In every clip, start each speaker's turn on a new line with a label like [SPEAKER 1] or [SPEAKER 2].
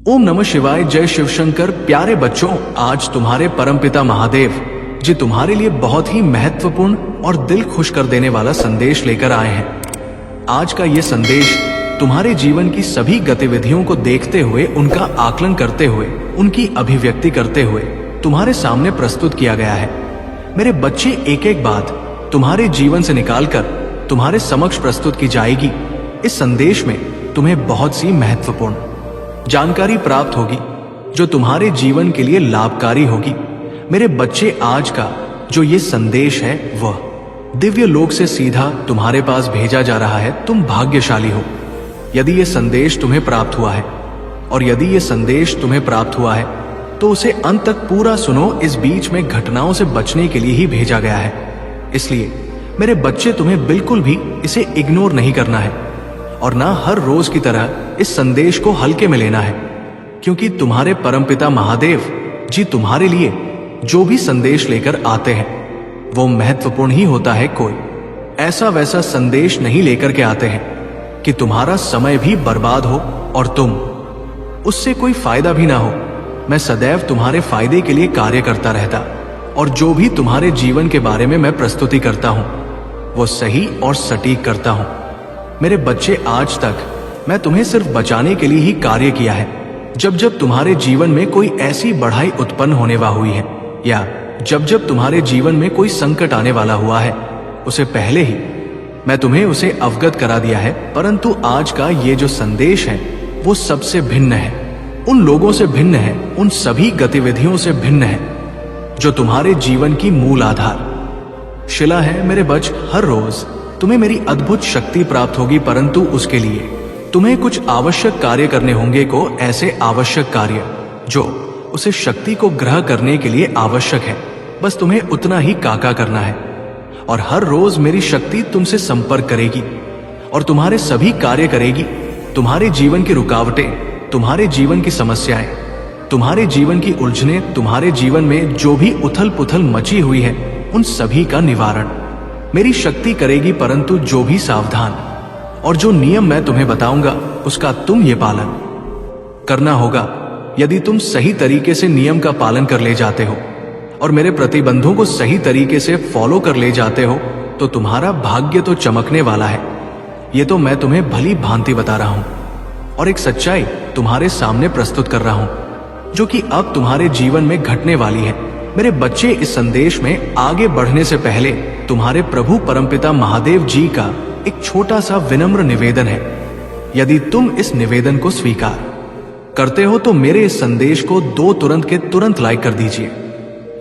[SPEAKER 1] ओम नमः शिवाय। जय शिव शंकर। प्यारे बच्चों, आज तुम्हारे परमपिता महादेव जी तुम्हारे लिए बहुत ही महत्वपूर्ण और दिल खुश कर देने वाला संदेश लेकर आए हैं। आज का ये संदेश तुम्हारे जीवन की सभी गतिविधियों को देखते हुए, उनका आकलन करते हुए, उनकी अभिव्यक्ति करते हुए तुम्हारे सामने प्रस्तुत किया गया है। मेरे बच्चे, एक एक बात तुम्हारे जीवन से निकालकर तुम्हारे समक्ष प्रस्तुत की जाएगी। इस संदेश में तुम्हें बहुत सी महत्वपूर्ण जानकारी प्राप्त होगी जो तुम्हारे जीवन के लिए लाभकारी होगी। मेरे बच्चे, आज का जो ये संदेश है वह दिव्य लोक से सीधा तुम्हारे पास भेजा जा रहा है। तुम भाग्यशाली हो यदि ये संदेश तुम्हें प्राप्त हुआ है, और यदि ये संदेश तुम्हें प्राप्त हुआ है तो उसे अंत तक पूरा सुनो। इस बीच में घटनाओं से बचने के लिए ही भेजा गया है, इसलिए मेरे बच्चे तुम्हें बिल्कुल भी इसे इग्नोर नहीं करना है और ना हर रोज की तरह इस संदेश को हल्के में लेना है, क्योंकि तुम्हारे परमपिता महादेव जी तुम्हारे लिए जो भी संदेश लेकर आते हैं वो महत्वपूर्ण ही होता है। कोई ऐसा वैसा संदेश नहीं लेकर के आते हैं कि तुम्हारा समय भी बर्बाद हो और तुम उससे कोई फायदा भी ना हो। मैं सदैव तुम्हारे फायदे के लिए कार्य करता रहता, और जो भी तुम्हारे जीवन के बारे में मैं प्रस्तुति करता हूं वो सही और सटीक करता हूं। मेरे बच्चे, आज तक मैं तुम्हें सिर्फ बचाने के लिए ही कार्य किया है। जब जब तुम्हारे जीवन में कोई ऐसी बढ़ाई उत्पन्न होने वाली हुई है, या जब जब तुम्हारे जीवन में कोई संकट आने वाला हुआ है, उसे पहले ही मैं तुम्हें उसे अवगत करा दिया है। परंतु आज का ये जो संदेश है वो सबसे भिन्न है, उन लोगों से भिन्न है, उन सभी गतिविधियों से भिन्न है जो तुम्हारे जीवन की मूल आधार शिला है। मेरे बच्चे, हर रोज तुम्हें मेरी अद्भुत शक्ति प्राप्त होगी, परंतु उसके लिए तुम्हें कुछ आवश्यक कार्य करने होंगे। को ऐसे आवश्यक कार्य जो उसे शक्ति को ग्रह करने के लिए आवश्यक है, बस तुम्हें उतना ही काका करना है। और हर रोज मेरी शक्ति तुमसे संपर्क करेगी और तुम्हारे सभी कार्य करेगी। तुम्हारे जीवन की रुकावटें, तुम्हारे जीवन की समस्याएं, तुम्हारे जीवन की उलझने, तुम्हारे जीवन में जो भी उथल पुथल मची हुई है, उन सभी का निवारण मेरी शक्ति करेगी। परंतु जो भी सावधान और जो नियम मैं तुम्हें बताऊंगा उसका तुम ये पालन करना होगा। यदि तुम सही तरीके से नियम का पालन कर ले जाते हो और मेरे प्रतिबंधों को सही तरीके से फॉलो कर ले जाते हो तो तुम्हारा भाग्य तो चमकने वाला है। ये तो मैं तुम्हें भली भांति बता रहा हूं और एक सच्चाई तुम्हारे सामने प्रस्तुत कर रहा हूं जो कि अब तुम्हारे जीवन में घटने वाली है। मेरे बच्चे, इस संदेश में आगे बढ़ने से पहले तुम्हारे प्रभु परमपिता महादेव जी का एक छोटा सा विनम्र निवेदन है। यदि तुम इस निवेदन को स्वीकार करते हो तो मेरे इस संदेश को तुरंत के तुरंत लाइक कर दीजिए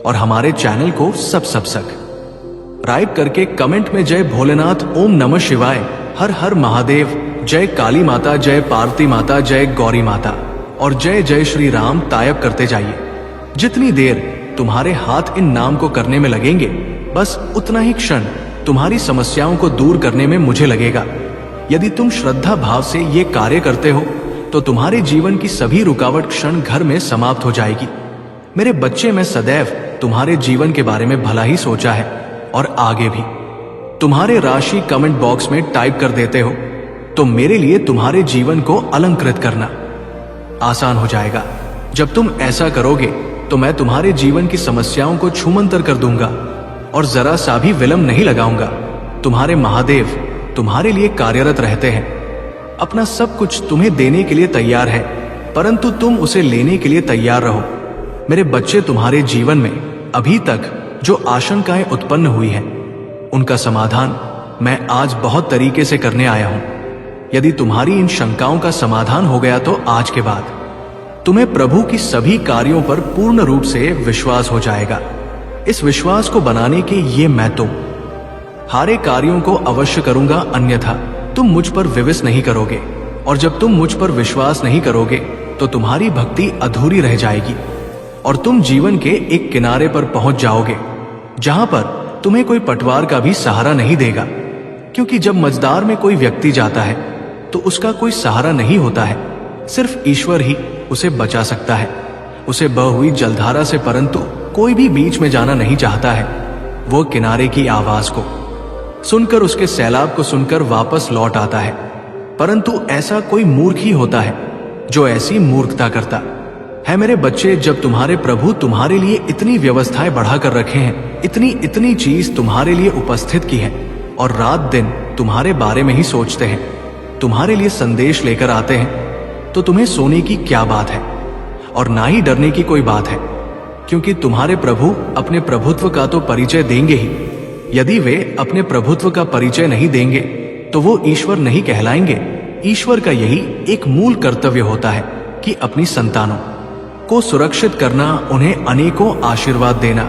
[SPEAKER 1] और हमारे चैनल को सब्सक्राइब करके कमेंट में जय भोलेनाथ, ओम नमः शिवाय, हर हर महादेव, जय काली माता, जय पार्वती माता, जय गौरी माता और जय जय श्री राम टाइप करते जाइए। जितनी देर तुम्हारे हाथ इन नाम को करने में लगेंगे, बस उतना ही क्षण तुम्हारी समस्याओं को दूर करने में मुझे लगेगा। यदि तुम श्रद्धा भाव से ये कार्य करते हो तो तुम्हारे जीवन की सभी रुकावट क्षण घर में समाप्त हो जाएगी। मेरे बच्चे, मैं सदैव तुम्हारे जीवन के बारे में भला ही सोचा है और आगे भी। तुम्हारे राशि कमेंट बॉक्स में टाइप कर देते हो तो मेरे लिए तुम्हारे जीवन को अलंकृत करना आसान हो जाएगा। जब तुम ऐसा करोगे तो मैं तुम्हारे जीवन की समस्याओं को छूमंतर कर दूंगा और जरा सा भी विलंब नहीं लगाऊंगा। तुम्हारे महादेव तुम्हारे लिए कार्यरत रहते हैं, अपना सब कुछ तुम्हें देने के लिए तैयार है, परंतु तुम उसे लेने के लिए तैयार रहो। मेरे बच्चे, तुम्हारे जीवन में अभी तक जो आशंकाएं उत्पन्न हुई हैं उनका समाधान मैं आज बहुत तरीके से करने आया हूं। यदि तुम्हारी इन शंकाओं का समाधान हो गया तो आज के बाद तुम्हें प्रभु की सभी कार्यों पर पूर्ण रूप से विश्वास हो जाएगा। इस विश्वास को बनाने के ये मैं हारे कार्यों को अवश्य करूंगा, अन्यथा तुम मुझ पर विश्वास नहीं करोगे, और जब तुम मुझ पर विश्वास नहीं करोगे तो तुम्हारी भक्ति अधूरी रह जाएगी और तुम जीवन के एक किनारे पर पहुंच जाओगे जहां पर तुम्हें कोई पटवार का भी सहारा नहीं देगा। क्योंकि जब मझदार में कोई व्यक्ति जाता है तो उसका कोई सहारा नहीं होता है, सिर्फ ईश्वर ही उसे बचा सकता है, उसे बह हुई जलधारा से। परंतु कोई भी बीच में जाना नहीं चाहता है। वो किनारे की आवाज को सुनकर, उसके सैलाब को सुनकर वापस लौट आता है, परंतु ऐसा कोई मूर्ख ही होता है जो ऐसी मूर्खता करता है। मेरे बच्चे, जब तुम्हारे प्रभु तुम्हारे लिए इतनी व्यवस्थाएं बढ़ाकर रखे हैं, इतनी चीज तुम्हारे लिए उपस्थित की है, और रात दिन तुम्हारे बारे में ही सोचते हैं, तुम्हारे लिए संदेश लेकर आते हैं, तो तुम्हें सोने की क्या बात है और ना ही डरने की कोई बात है, क्योंकि तुम्हारे प्रभु अपने प्रभुत्व का तो परिचय देंगे ही। यदि वे अपने प्रभुत्व का परिचय नहीं देंगे तो वो ईश्वर नहीं कहलाएंगे। ईश्वर का यही एक मूल कर्तव्य होता है कि अपनी संतानों को सुरक्षित करना, उन्हें अनेकों आशीर्वाद देना,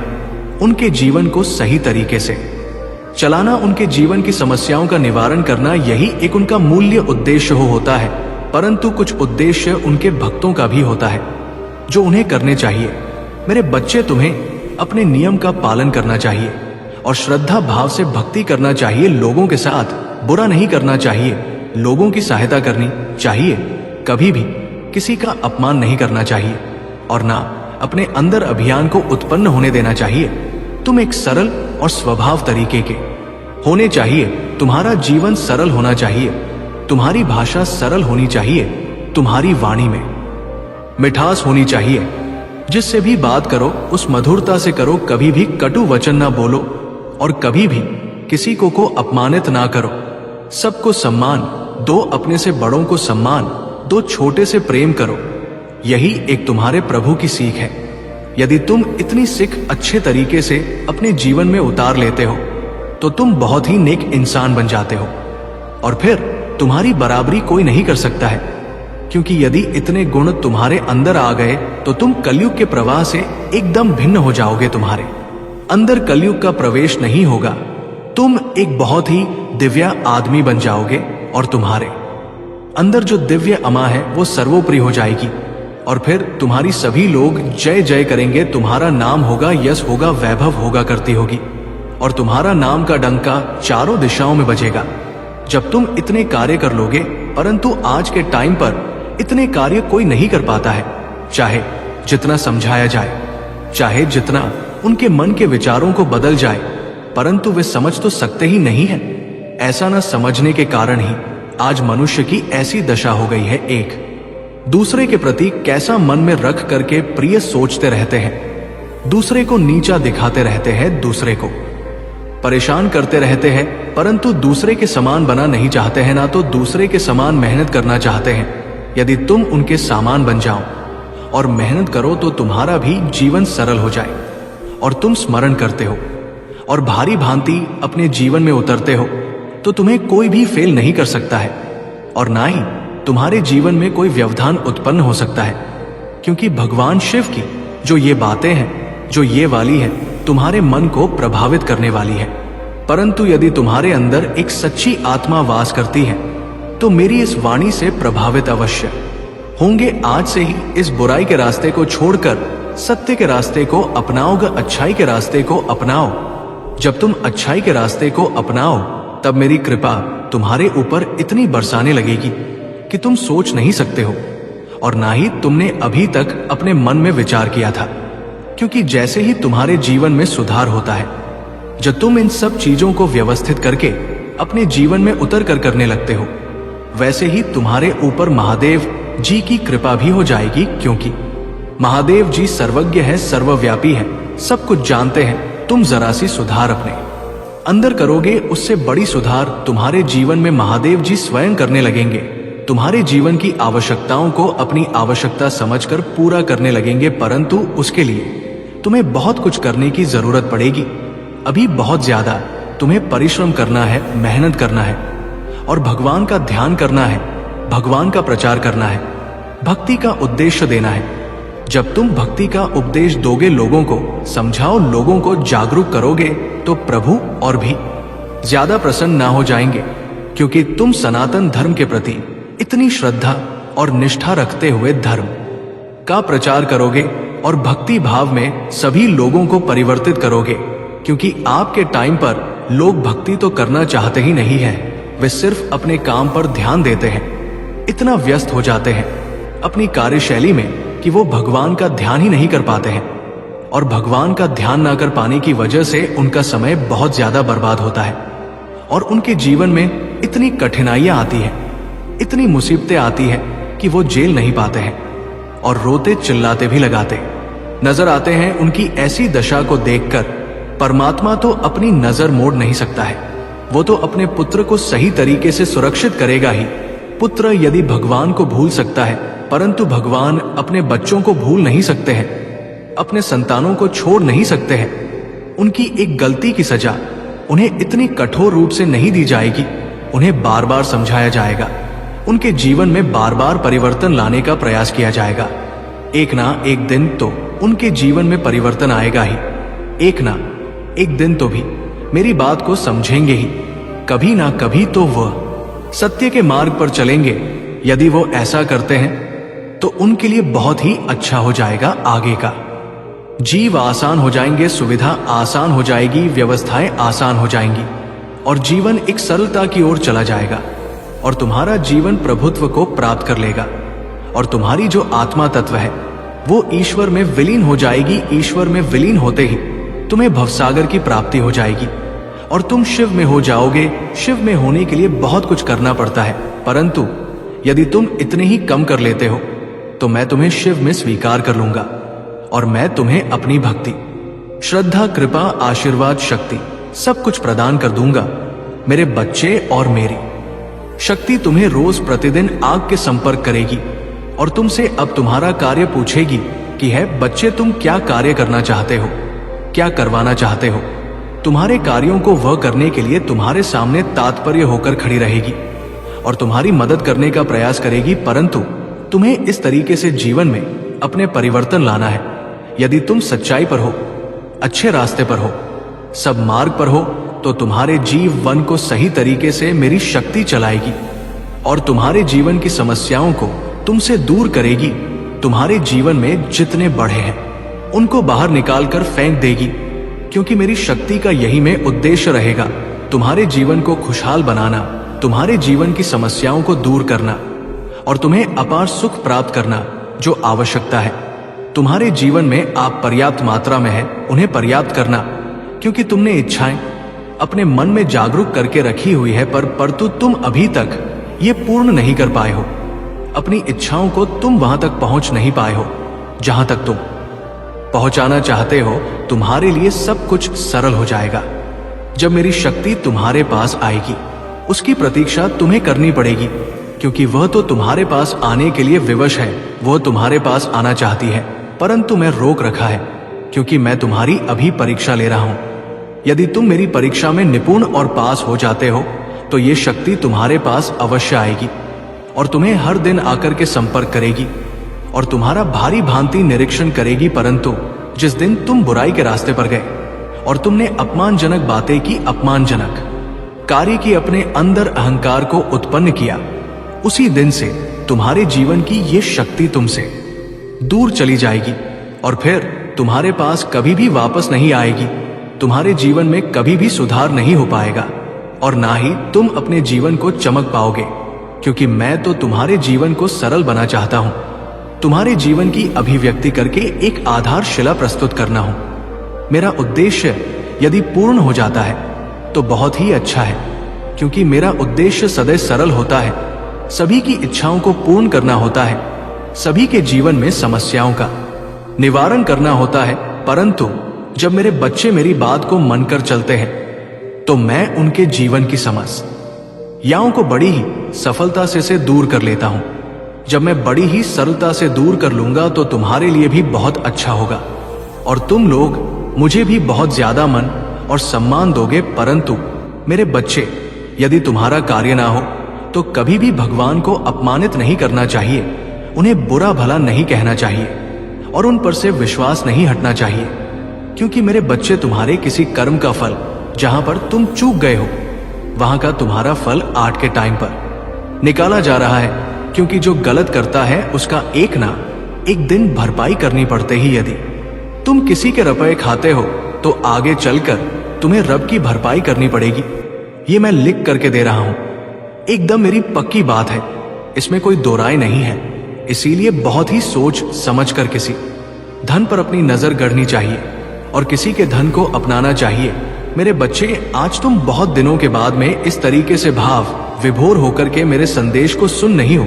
[SPEAKER 1] उनके जीवन को सही तरीके से चलाना, उनके जीवन की समस्याओं का निवारण करना, यही एक उनका मूल्य उद्देश्य होता है। परंतु कुछ उद्देश्य उनके भक्तों का भी होता है जो उन्हें करने चाहिए। मेरे बच्चे, तुम्हें अपने नियम का पालन करना चाहिए और श्रद्धा भाव से भक्ति करना चाहिए। लोगों के साथ बुरा नहीं करना चाहिए, लोगों की सहायता करनी चाहिए, कभी भी किसी का अपमान नहीं करना चाहिए और ना अपने अंदर अभियान को उत्पन्न होने देना चाहिए। तुम एक सरल और स्वभाव तरीके के होने चाहिए। तुम्हारा जीवन सरल होना चाहिए, तुम्हारी भाषा सरल होनी चाहिए, तुम्हारी वाणी में मिठास होनी चाहिए। जिससे भी बात करो उस मधुरता से करो, कभी भी कटु वचन ना बोलो और कभी भी किसी को अपमानित ना करो। सबको सम्मान दो, अपने से बड़ों को सम्मान दो, छोटे से प्रेम करो। यही एक तुम्हारे प्रभु की सीख है। यदि तुम इतनी सीख अच्छे तरीके से अपने जीवन में उतार लेते हो तो तुम बहुत ही नेक इंसान बन जाते हो और फिर तुम्हारी बराबरी कोई नहीं कर सकता है, क्योंकि यदि इतने गुण तुम्हारे अंदर आ गए तो तुम कलयुग के प्रवाह से एकदम भिन्न हो जाओगे। तुम्हारे अंदर कलयुग का प्रवेश नहीं होगा, तुम एक बहुत ही दिव्य आदमी बन जाओगे और तुम्हारे अंदर जो दिव्य अमा है वो सर्वोपरि हो जाएगी और फिर तुम्हारी सभी लोग जय जय करेंगे। तुम्हारा नाम होगा, यश होगा, वैभव होगा करती होगी और तुम्हारा नाम का डंका चारों दिशाओं में बजेगा जब तुम इतने कार्य कर लोगे। परंतु आज के टाइम पर इतने कार्य कोई नहीं कर पाता है, चाहे जितना समझाया जाए, चाहे जितना उनके मन के विचारों को बदल जाए, परंतु वे समझ तो सकते ही नहीं है। ऐसा न समझने के कारण ही आज मनुष्य की ऐसी दशा हो गई है। एक दूसरे के प्रति कैसा मन में रख करके प्रिय सोचते रहते हैं, दूसरे को नीचा दिखाते रहते हैं, दूसरे को परेशान करते रहते हैं, परंतु दूसरे के समान बना नहीं चाहते हैं, ना तो दूसरे के समान मेहनत करना चाहते हैं। यदि तुम उनके सामान बन जाओ और मेहनत करो तो तुम्हारा भी जीवन सरल हो जाए और तुम स्मरण करते हो और भारी भांति अपने जीवन में उतरते हो तो तुम्हें कोई भी फेल नहीं कर सकता है और ना ही तुम्हारे जीवन में कोई व्यवधान उत्पन्न हो सकता है, क्योंकि भगवान शिव की जो ये बातें हैं, जो ये वाली है, तुम्हारे मन को प्रभावित करने वाली है। परंतु यदि तुम्हारे अंदर एक सच्ची आत्मा वास करती है तो मेरी इस वाणी से प्रभावित अवश्य होंगे। आज से ही इस बुराई के रास्ते को छोड़कर सत्य के रास्ते को अपनाओगे, अच्छाई के रास्ते को अपनाओ। जब तुम अच्छाई के रास्ते को अपनाओ तब मेरी कृपा तुम्हारे ऊपर इतनी बरसाने लगेगी कि तुम सोच नहीं सकते हो और ना ही तुमने अभी तक अपने मन में विचार किया था। क्योंकि जैसे ही तुम्हारे जीवन में सुधार होता है, जब तुम इन सब चीजों को व्यवस्थित करके अपने जीवन में उतर कर करने लगते हो, वैसे ही तुम्हारे ऊपर महादेव जी की कृपा भी हो जाएगी, क्योंकि महादेव जी सर्वज्ञ है, सर्वव्यापी है, सब कुछ जानते हैं। तुम जरा सी सुधार अपने अंदर करोगे, उससे बड़ी सुधार तुम्हारे जीवन में महादेव जी स्वयं करने लगेंगे। तुम्हारे जीवन की आवश्यकताओं को अपनी आवश्यकता समझकर पूरा करने लगेंगे, परंतु उसके लिए तुम्हें बहुत कुछ करने की जरूरत पड़ेगी। अभी बहुत ज्यादा तुम्हें परिश्रम करना है, मेहनत करना है और भगवान का ध्यान करना है, भगवान का प्रचार करना है, भक्ति का उद्देश्य देना है। जब तुम भक्ति का उपदेश दोगे, लोगों को समझाओ, लोगों को जागरूक करोगे, तो प्रभु और भी ज्यादा प्रसन्न ना हो जाएंगे, क्योंकि तुम सनातन धर्म के प्रति इतनी श्रद्धा और निष्ठा रखते हुए धर्म का प्रचार करोगे और भक्ति भाव में सभी लोगों को परिवर्तित करोगे। क्योंकि आपके टाइम पर लोग भक्ति तो करना चाहते ही नहीं है, वे सिर्फ अपने काम पर ध्यान देते हैं, इतना व्यस्त हो जाते हैं अपनी कार्यशैली में कि वो भगवान का ध्यान ही नहीं कर पाते हैं और भगवान का ध्यान ना कर पाने की वजह से उनका समय बहुत ज्यादा बर्बाद होता है और उनके जीवन में इतनी कठिनाइयां आती हैं, इतनी मुसीबतें आती हैं कि वो जेल नहीं पाते हैं और रोते चिल्लाते भी लगाते नजर आते हैं। उनकी ऐसी दशा को देखकर परमात्मा तो अपनी नजर मोड़ नहीं सकता है। वो तो अपने पुत्र को सही तरीके से सुरक्षित करेगा ही। पुत्र यदि भगवान को भूल सकता है, परंतु भगवान अपने बच्चों को भूल नहीं सकते हैं, अपने संतानों को छोड़ नहीं सकते हैं। उनकी एक गलती की सजा उन्हें इतनी कठोर रूप से नहीं दी जाएगी। उन्हें बार बार समझाया जाएगा, उनके जीवन में बार बार परिवर्तन लाने का प्रयास किया जाएगा। एक ना एक दिन तो उनके जीवन में परिवर्तन आएगा ही। एक ना एक दिन तो भी मेरी बात को समझेंगे ही। कभी ना कभी तो वह सत्य के मार्ग पर चलेंगे। यदि वो ऐसा करते हैं तो उनके लिए बहुत ही अच्छा हो जाएगा। आगे का जीव आसान हो जाएंगे, सुविधा आसान हो जाएगी, व्यवस्थाएं आसान हो जाएंगी और जीवन एक सरलता की ओर चला जाएगा और तुम्हारा जीवन प्रभुत्व को प्राप्त कर लेगा और तुम्हारी जो आत्मा तत्व है वो ईश्वर में विलीन हो जाएगी। ईश्वर में विलीन होते ही तुम्हें भवसागर की प्राप्ति हो जाएगी और तुम शिव में हो जाओगे। शिव में होने के लिए बहुत कुछ करना पड़ता है, परंतु यदि तुम इतने ही कम कर लेते हो तो मैं तुम्हें शिव में स्वीकार कर लूंगा और मैं तुम्हें अपनी भक्ति, श्रद्धा, कृपा, आशीर्वाद, शक्ति सब कुछ प्रदान कर दूंगा। मेरे बच्चे, और मेरी शक्ति तुम्हें रोज प्रतिदिन आग के संपर्क करेगी और तुमसे अब तुम्हारा कार्य पूछेगी कि है बच्चे, तुम क्या कार्य करना चाहते हो, क्या करवाना चाहते हो। तुम्हारे कार्यों को वह करने के लिए तुम्हारे सामने तात्पर्य होकर खड़ी रहेगी और तुम्हारी मदद करने का प्रयास करेगी, परंतु तुम्हें इस तरीके से जीवन में अपने परिवर्तन लाना है। यदि तुम सच्चाई पर हो, अच्छे रास्ते पर हो, सब मार्ग पर हो, तो तुम्हारे जीवन को सही तरीके से मेरी शक्ति चलाएगी और तुम्हारे जीवन की समस्याओं को तुमसे दूर करेगी। तुम्हारे जीवन में जितने बढ़े हैं उनको बाहर निकाल कर फेंक देगी, क्योंकि मेरी शक्ति का यही में उद्देश्य रहेगा, तुम्हारे जीवन को खुशहाल बनाना, तुम्हारे जीवन की समस्याओं को दूर करना और तुम्हें अपार सुख प्राप्त करना। जो आवश्यकता है तुम्हारे जीवन में आप पर्याप्त मात्रा में है, उन्हें पर्याप्त करना, क्योंकि तुमने इच्छाएं अपने मन में जागरूक करके रखी हुई है, परंतु तुम अभी तक ये पूर्ण नहीं कर पाए हो। अपनी इच्छाओं को तुम वहां तक पहुंच नहीं पाए हो जहां तक तुम पहुंचाना चाहते हो। तुम्हारे लिए सब कुछ सरल हो जाएगा जब मेरी शक्ति तुम्हारे पास आएगी। उसकी प्रतीक्षा तुम्हें करनी पड़ेगी, क्योंकि वह तो तुम्हारे पास आने के लिए विवश है। वह तुम्हारे पास आना चाहती है, परंतु मैं रोक रखा है, क्योंकि मैं तुम्हारी अभी परीक्षा ले रहा हूं। यदि तुम मेरी परीक्षा में निपुण और पास हो जाते हो तो ये शक्ति तुम्हारे पास अवश्य आएगी और तुम्हें हर दिन आकर के संपर्क करेगी और तुम्हारा भारी भांति निरीक्षण करेगी। परंतु जिस दिन तुम बुराई के रास्ते पर गए और तुमने अपमानजनक बातें की, अपमानजनक कार्य की, अपने अंदर अहंकार को उत्पन्न किया, उसी दिन से तुम्हारे जीवन की ये शक्ति तुमसे दूर चली जाएगी और फिर तुम्हारे पास कभी भी वापस नहीं आएगी। तुम्हारे जीवन में कभी भी सुधार नहीं हो पाएगा और ना ही तुम अपने जीवन को चमक पाओगे, क्योंकि मैं तो तुम्हारे जीवन को सरल बना चाहता हूं। तुम्हारे जीवन की अभिव्यक्ति करके एक आधारशिला प्रस्तुत करना हूं। मेरा उद्देश्य यदि पूर्ण हो जाता है तो बहुत ही अच्छा है, क्योंकि मेरा उद्देश्य सदैव सरल होता है। सभी की इच्छाओं को पूर्ण करना होता है, सभी के जीवन में समस्याओं का निवारण करना होता है। परंतु जब मेरे बच्चे मेरी बात को मानकर चलते हैं तो मैं उनके जीवन की समस्याओं को बड़ी ही सफलता से दूर कर लेता हूं। जब मैं बड़ी ही सरलता से दूर कर लूंगा तो तुम्हारे लिए भी बहुत अच्छा होगा और तुम लोग मुझे भी बहुत ज्यादा मन और सम्मान दोगे। परंतु मेरे बच्चे, यदि तुम्हारा कार्य ना हो तो कभी भी भगवान को अपमानित नहीं करना चाहिए, उन्हें बुरा भला नहीं कहना चाहिए और उन पर से विश्वास नहीं हटना चाहिए, क्योंकि मेरे बच्चे तुम्हारे किसी कर्म का फल जहां पर तुम चूक गए हो वहां का तुम्हारा फल 8 के टाइम पर निकाला जा रहा है, क्योंकि जो गलत करता है उसका एक ना एक दिन भरपाई करनी पड़ते ही। यदि तुम किसी के रुपए खाते हो तो आगे चलकर तुम्हें रब की भरपाई करनी पड़ेगी। ये मैं लिख करके दे रहा हूं, एकदम मेरी पक्की बात है, इसमें कोई दो राय नहीं है। इसीलिए बहुत ही सोच समझ कर किसी धन पर अपनी नजर गढ़नी चाहिए और किसी के धन को अपनाना चाहिए। मेरे बच्चे, आज तुम बहुत दिनों के बाद में इस तरीके से भाव विभोर होकर के मेरे संदेश को सुन नहीं हो,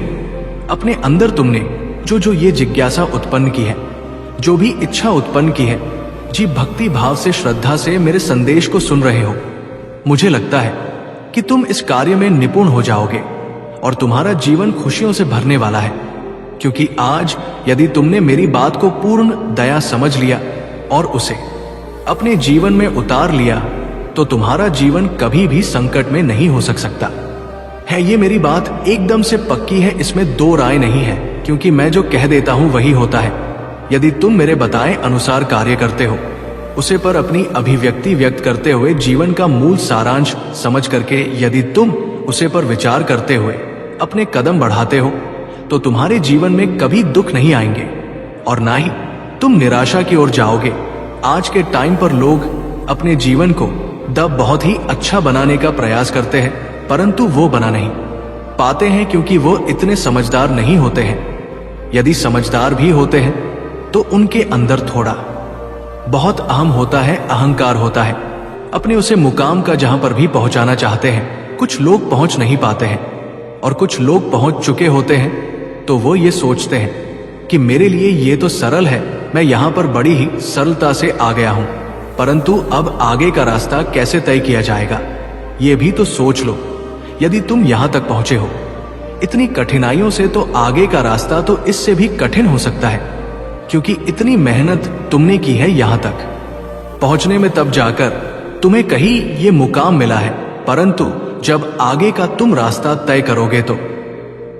[SPEAKER 1] अपने अंदर तुमने जो ये जिज्ञासा उत्पन्न की है, जो भी इच्छा उत्पन्न की है, जी भक्ति भाव से श्रद्धा से मेरे संदेश को सुन रहे हो, मुझे लगता है कि तुम इस कार्य में निपुण हो जाओगे और तुम्हारा जीवन खुशियों से भरने वाला है। क्योंकि आज यदि तुमने मेरी बात को पूर्ण दया समझ लिया और उसे अपने जीवन में उतार लिया, तो तुम्हारा जीवन कभी भी संकट में नहीं हो सकता है। ये मेरी बात एकदम से पक्की है, इसमें दो राय नहीं है, क्योंकि मैं जो कह देता हूं वही होता है। यदि तुम मेरे बताए अनुसार कार्य करते हो, उसे पर अपनी अभिव्यक्ति व्यक्त करते हुए जीवन का मूल सारांश समझ करके यदि तुम उसे पर विचार करते हुए अपने कदम बढ़ाते हो, तो तुम्हारे जीवन में कभी दुख नहीं आएंगे और ना ही तुम निराशा की ओर जाओगे। आज के टाइम पर लोग अपने जीवन को बहुत ही अच्छा बनाने का प्रयास करते हैं, परंतु वो बना नहीं पाते हैं क्योंकि वो इतने समझदार नहीं होते हैं। यदि समझदार भी होते हैं तो उनके अंदर थोड़ा बहुत अहम होता है, अहंकार होता है। अपने उसे मुकाम का जहां पर भी पहुंचाना चाहते हैं, कुछ लोग पहुंच नहीं पाते हैं और कुछ लोग पहुंच चुके होते हैं, तो वो ये सोचते हैं कि मेरे लिए ये तो सरल है, मैं यहां पर बड़ी ही सरलता से आ गया हूं, परंतु अब आगे का रास्ता कैसे तय किया जाएगा, ये भी तो सोच लो। यदि तुम यहां तक पहुंचे हो इतनी कठिनाइयों से, तो आगे का रास्ता तो इससे भी कठिन हो सकता है, क्योंकि इतनी मेहनत तुमने की है यहां तक पहुंचने में, तब जाकर तुम्हें कहीं ये मुकाम मिला है। परंतु जब आगे का तुम रास्ता तय करोगे तो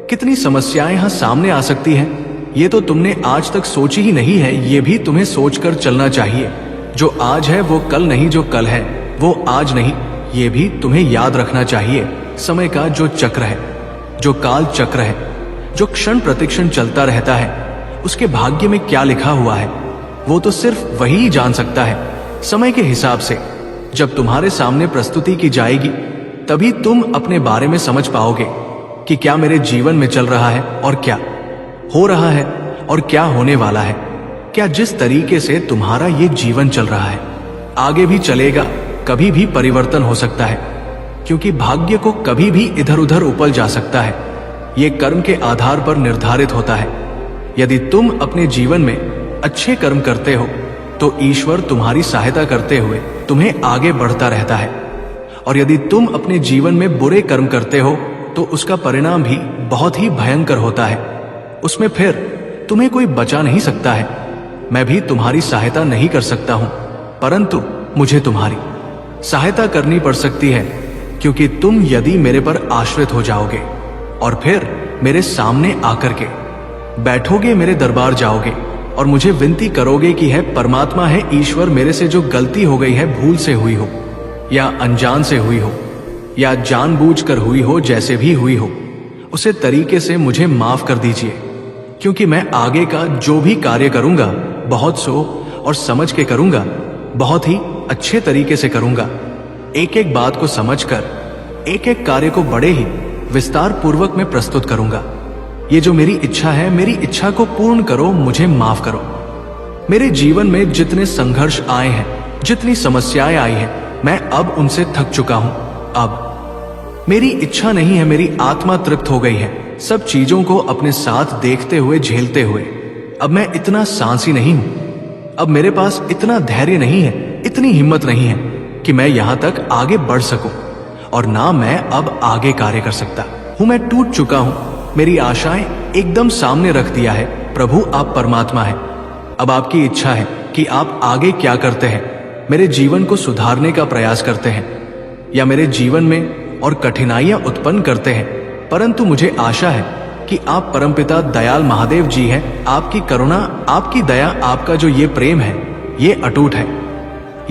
[SPEAKER 1] कितनी समस्याएं यहां सामने आ सकती हैं, ये तो तुमने आज तक सोची ही नहीं है। ये भी तुम्हें सोचकर चलना चाहिए। जो आज है वो कल नहीं, जो कल है वो आज नहीं, ये भी तुम्हें याद रखना चाहिए। समय का जो चक्र है, जो काल चक्र है, जो क्षण प्रतिक्षण चलता रहता है, उसके भाग्य में क्या लिखा हुआ है वो तो सिर्फ वही जान सकता है। समय के हिसाब से जब तुम्हारे सामने प्रस्तुति की जाएगी, तभी तुम अपने बारे में समझ पाओगे कि क्या मेरे जीवन में चल रहा है और क्या हो रहा है और क्या होने वाला है। क्या जिस तरीके से तुम्हारा ये जीवन चल रहा है आगे भी चलेगा, कभी भी परिवर्तन हो सकता है, क्योंकि भाग्य को कभी भी इधर उधर उपल जा सकता है। ये कर्म के आधार पर निर्धारित होता है। यदि तुम अपने जीवन में अच्छे कर्म करते हो तो ईश्वर तुम्हारी सहायता करते हुए तुम्हें आगे बढ़ता रहता है, और यदि तुम अपने जीवन में बुरे कर्म करते हो तो उसका परिणाम भी बहुत ही भयंकर होता है। उसमें फिर तुम्हें कोई बचा नहीं सकता है। मैं भी तुम्हारी सहायता नहीं कर सकता हूं, परंतु मुझे तुम्हारी सहायता करनी पड़ सकती है, क्योंकि तुम यदि मेरे पर आश्रित हो जाओगे और फिर मेरे सामने आकर के बैठोगे, मेरे दरबार जाओगे और मुझे विनती करोगे कि है परमात्मा, है ईश्वर, मेरे से जो गलती हो गई है, भूल से हुई हो या अनजान से हुई हो या जानबूझकर हुई हो, जैसे भी हुई हो, उसे तरीके से मुझे माफ कर दीजिए, क्योंकि मैं आगे का जो भी कार्य करूंगा बहुत सोच और समझ के करूंगा, बहुत ही अच्छे तरीके से करूंगा। एक एक बात को समझकर एक एक कार्य को बड़े ही विस्तार पूर्वक मैं प्रस्तुत करूंगा। ये जो मेरी इच्छा है, मेरी इच्छा को पूर्ण करो, मुझे माफ करो। मेरे जीवन में जितने संघर्ष आए हैं, जितनी समस्याएं आई हैं, मैं अब उनसे थक चुका हूं। अब मेरी इच्छा नहीं है, मेरी आत्मा तृप्त हो गई है सब चीजों को अपने साथ देखते हुए, झेलते हुए। अब मैं इतना साहसी नहीं हूं, अब मेरे पास इतना धैर्य नहीं है, इतनी हिम्मत नहीं है कि मैं यहां तक आगे बढ़ सकूं, और ना मैं अब आगे कार्य कर सकता हूं। मैं टूट चुका हूं, मेरी आशाएं एकदम सामने रख दिया है। प्रभु, आप परमात्मा हैं, अब आपकी इच्छा है कि आप आगे क्या करते हैं, मेरे जीवन को सुधारने का प्रयास करते हैं या मेरे जीवन में और कठिनाइयां उत्पन्न करते हैं, परंतु मुझे आशा है कि आप परमपिता दयाल महादेव जी हैं। आपकी करुणा, आपकी दया, आपका जो ये प्रेम है, ये अटूट है।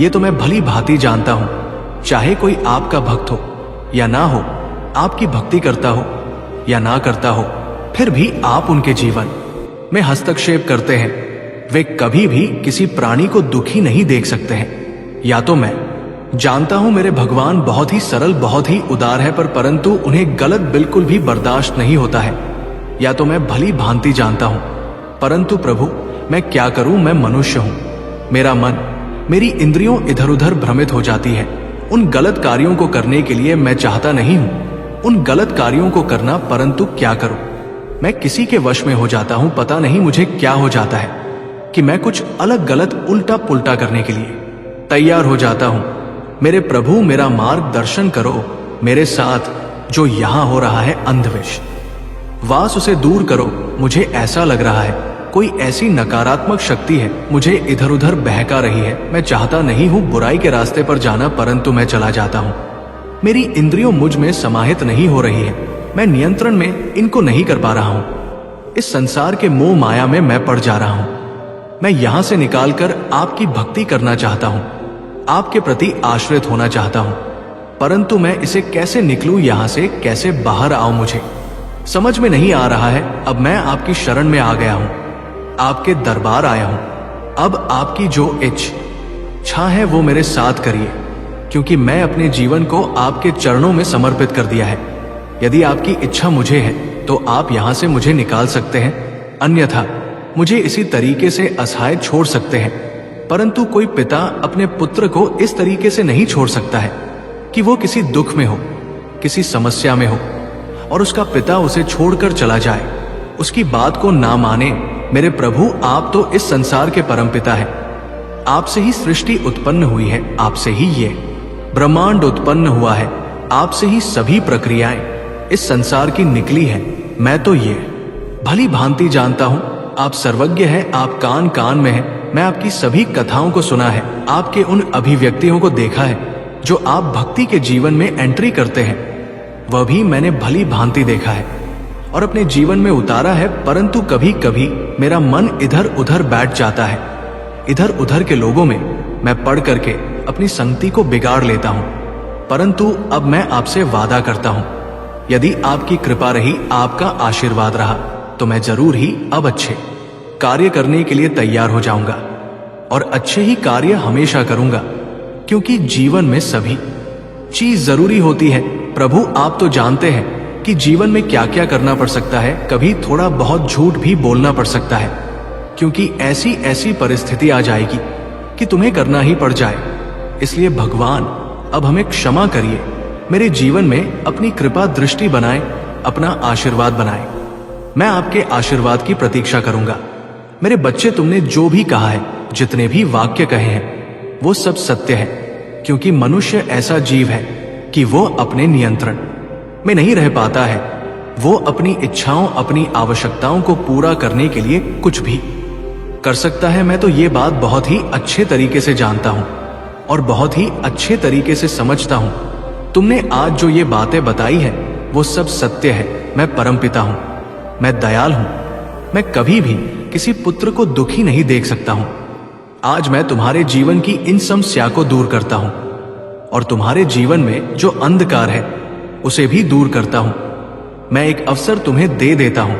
[SPEAKER 1] ये तो मैं भली भांति जानता हूं। चाहे कोई आपका भक्त हो या ना हो, आपकी भक्ति करता हो या ना करता हो, फिर भी आप उनके जीवन में हस्तक्षेप करते हैं। वे कभी भी किसी प्राणी को दुखी नहीं देख सकते हैं। या तो मैं जानता हूं मेरे भगवान बहुत ही सरल, बहुत ही उदार है, परंतु उन्हें गलत बिल्कुल भी बर्दाश्त नहीं होता है। या तो मैं भली भांति जानता हूं, परंतु प्रभु मैं क्या करूं, मैं मनुष्य हूं। मेरा मन, मेरी इंद्रियों इधर उधर भ्रमित हो जाती है। उन गलत कार्यों को करने के लिए मैं चाहता नहीं हूं उन गलत कार्यों को करना, परंतु क्या करूं। मैं किसी के वश में हो जाता हूं, पता नहीं मुझे क्या हो जाता है कि मैं कुछ अलग गलत उल्टा पुल्टा करने के लिए तैयार हो जाता हूं। मेरे प्रभु, मेरा मार्गदर्शन करो। मेरे साथ जो यहां हो रहा है अंधविश्वास, उसे दूर करो। मुझे ऐसा लग रहा है कोई ऐसी नकारात्मक शक्ति है, मुझे इधर उधर बहका रही है। मैं चाहता नहीं हूं बुराई के रास्ते पर जाना, परंतु मैं चला जाता हूं। मेरी इंद्रियों मुझ में समाहित नहीं हो रही है, मैं नियंत्रण में इनको नहीं कर पा रहा हूं। इस संसार के मोह माया में मैं पड़ जा रहा हूं। मैं यहां से निकालकर आपकी भक्ति करना चाहता हूं, आपके प्रति आश्रित होना चाहता हूं, परंतु मैं इसे कैसे निकलूं, यहां से कैसे बाहर आऊं, मुझे समझ में नहीं आ रहा है। अब मैं आपकी शरण में आ गया हूं, आपके दरबार आया हूं। अब आपकी जो इच्छा है वो मेरे साथ करिए, क्योंकि मैं अपने जीवन को आपके चरणों में समर्पित कर दिया है। यदि आपकी इच्छा मुझे है तो आप यहां से मुझे निकाल सकते हैं, अन्यथा मुझे इसी तरीके से असहाय छोड़ सकते हैं। परंतु कोई पिता अपने पुत्र को इस तरीके से नहीं छोड़ सकता है कि वो किसी दुख में हो, किसी समस्या में हो और उसका पिता उसे छोड़कर चला जाए, उसकी बात को ना माने। मेरे प्रभु, आप तो इस संसार के परमपिता हैं। आपसे ही सृष्टि उत्पन्न हुई है, आपसे ही ये ब्रह्मांड उत्पन्न हुआ है, आपसे ही सभी प्रक्रियाएं इस संसार की निकली है। मैं तो ये भली भांति जानता हूं, आप सर्वज्ञ हैं, आप कान कान में हैं। मैं आपकी सभी कथाओं को सुना है, आपके उन अभिव्यक्तियों को देखा है जो आप भक्ति के जीवन में एंट्री करते हैं, वह भी मैंने भली भांति देखा है और अपने जीवन में उतारा है। परंतु कभी कभी मेरा मन इधर उधर बैठ जाता है, इधर उधर के लोगों में मैं पढ़ करके अपनी संगति को बिगाड़ लेता हूं। परंतु अब मैं आपसे वादा करता हूं, यदि आपकी कृपा रही, आपका आशीर्वाद रहा, तो मैं जरूर ही अब अच्छे कार्य करने के लिए तैयार हो जाऊंगा और अच्छे ही कार्य हमेशा करूंगा, क्योंकि जीवन में सभी चीज जरूरी होती है। प्रभु, आप तो जानते हैं कि जीवन में क्या क्या करना पड़ सकता है। कभी थोड़ा बहुत झूठ भी बोलना पड़ सकता है, क्योंकि ऐसी ऐसी परिस्थिति आ जाएगी कि तुम्हें करना ही पड़ जाए। इसलिए भगवान, अब हमें क्षमा करिए, मेरे जीवन में अपनी कृपा दृष्टि बनाए, अपना आशीर्वाद बनाए। मैं आपके आशीर्वाद की प्रतीक्षा करूंगा। मेरे बच्चे, तुमने जो भी कहा है, जितने भी वाक्य कहे हैं, वो सब सत्य है, क्योंकि मनुष्य ऐसा जीव है कि वो अपने नियंत्रण में नहीं रह पाता है। वो अपनी इच्छाओं, अपनी आवश्यकताओं को पूरा करने के लिए कुछ भी कर सकता है। मैं तो ये बात बहुत ही अच्छे तरीके से जानता हूं और बहुत ही अच्छे तरीके से समझता हूं। तुमने आज जो ये बातें बताई है वो सब सत्य है। मैं परमपिता हूं, मैं दयाल हूं, मैं कभी भी किसी पुत्र को दुखी नहीं देख सकता हूं। आज मैं तुम्हारे जीवन की इन समस्या को दूर करता हूं और तुम्हारे जीवन में जो अंधकार है उसे भी दूर करता हूं। मैं एक अवसर तुम्हें दे देता हूं,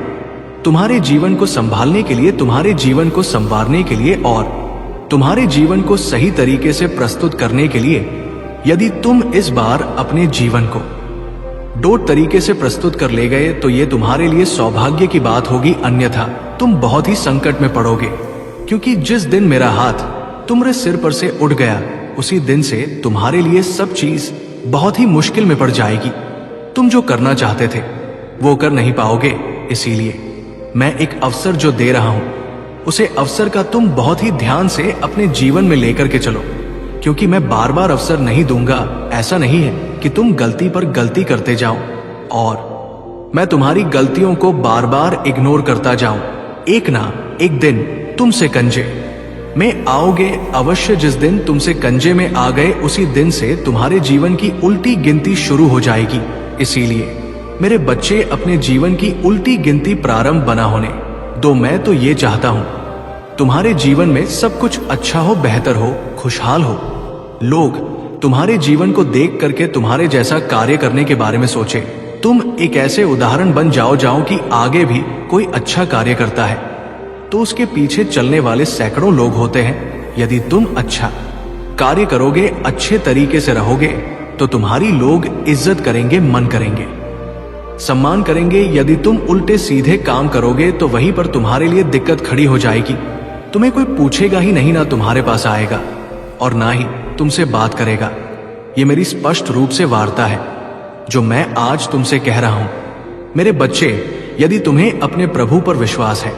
[SPEAKER 1] तुम्हारे जीवन को संभालने के लिए, तुम्हारे जीवन को संवारने के लिए और तुम्हारे जीवन को सही तरीके से प्रस्तुत करने के लिए। यदि तुम इस बार अपने जीवन को डोट तरीके से प्रस्तुत कर ले गए तो ये तुम्हारे लिए सौभाग्य की बात होगी, अन्यथा तुम बहुत ही संकट में पड़ोगे। क्योंकि जिस दिन मेरा हाथ तुम्हारे सिर पर से उठ गया, उसी दिन से तुम्हारे लिए सब चीज बहुत ही मुश्किल में पड़ जाएगी। तुम जो करना चाहते थे वो कर नहीं पाओगे। इसीलिए मैं एक अवसर जो दे रहा हूं, उसे अवसर का तुम बहुत ही ध्यान से अपने जीवन में लेकर के चलो, क्योंकि मैं बार बार अवसर नहीं दूंगा। ऐसा नहीं है कि तुम गलती पर गलती करते जाओ और मैं तुम्हारी गलतियों को बार बार इग्नोर करता जाऊं। एक ना एक दिन तुमसे कंजे में आओगे अवश्य। जिस दिन तुमसे कंजे में आ गए, उसी दिन से तुम्हारे जीवन की उल्टी गिनती शुरू हो जाएगी। इसीलिए मेरे बच्चे, अपने जीवन की उल्टी गिनती प्रारंभ बना होने दो। मैं तो ये चाहता हूं तुम्हारे जीवन में सब कुछ अच्छा हो, बेहतर हो, खुशहाल हो। लोग तुम्हारे जीवन को देख करके तुम्हारे जैसा कार्य करने के बारे में सोचे। तुम एक ऐसे उदाहरण बन जाओ कि आगे भी कोई अच्छा कार्य करता है तो उसके पीछे चलने वाले सैकड़ों लोग होते हैं। यदि तुम अच्छा कार्य करोगे, अच्छे तरीके से रहोगे, तो तुम्हारी लोग इज्जत करेंगे, मन करेंगे, सम्मान करेंगे। यदि तुम उल्टे सीधे काम करोगे तो वहीं पर तुम्हारे लिए दिक्कत खड़ी हो जाएगी। तुम्हें कोई पूछेगा ही नहीं, ना तुम्हारे पास आएगा और ना ही तुमसे बात करेगा। ये मेरी स्पष्ट रूप से वार्ता है जो मैं आज तुमसे कह रहा हूं। मेरे बच्चे, यदि तुम्हें अपने प्रभु पर विश्वास है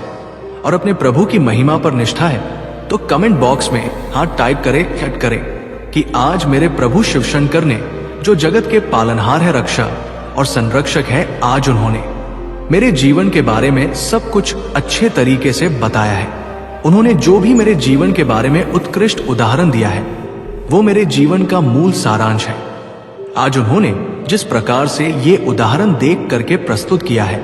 [SPEAKER 1] और अपने प्रभु की महिमा पर निष्ठा है तो कमेंट बॉक्स में हाथ टाइप करें कि आज मेरे प्रभु शिवशंकर ने, जो जगत के पालनहार है, रक्षा और संरक्षक है, आज उन्होंने मेरे जीवन के बारे में सब कुछ अच्छे तरीके से बताया है। उन्होंने जो भी मेरे जीवन के बारे में उत्कृष्ट उदाहरण दिया है वो मेरे जीवन का मूल सारांश है। आज उन्होंने जिस प्रकार से ये उदाहरण देख करके प्रस्तुत किया है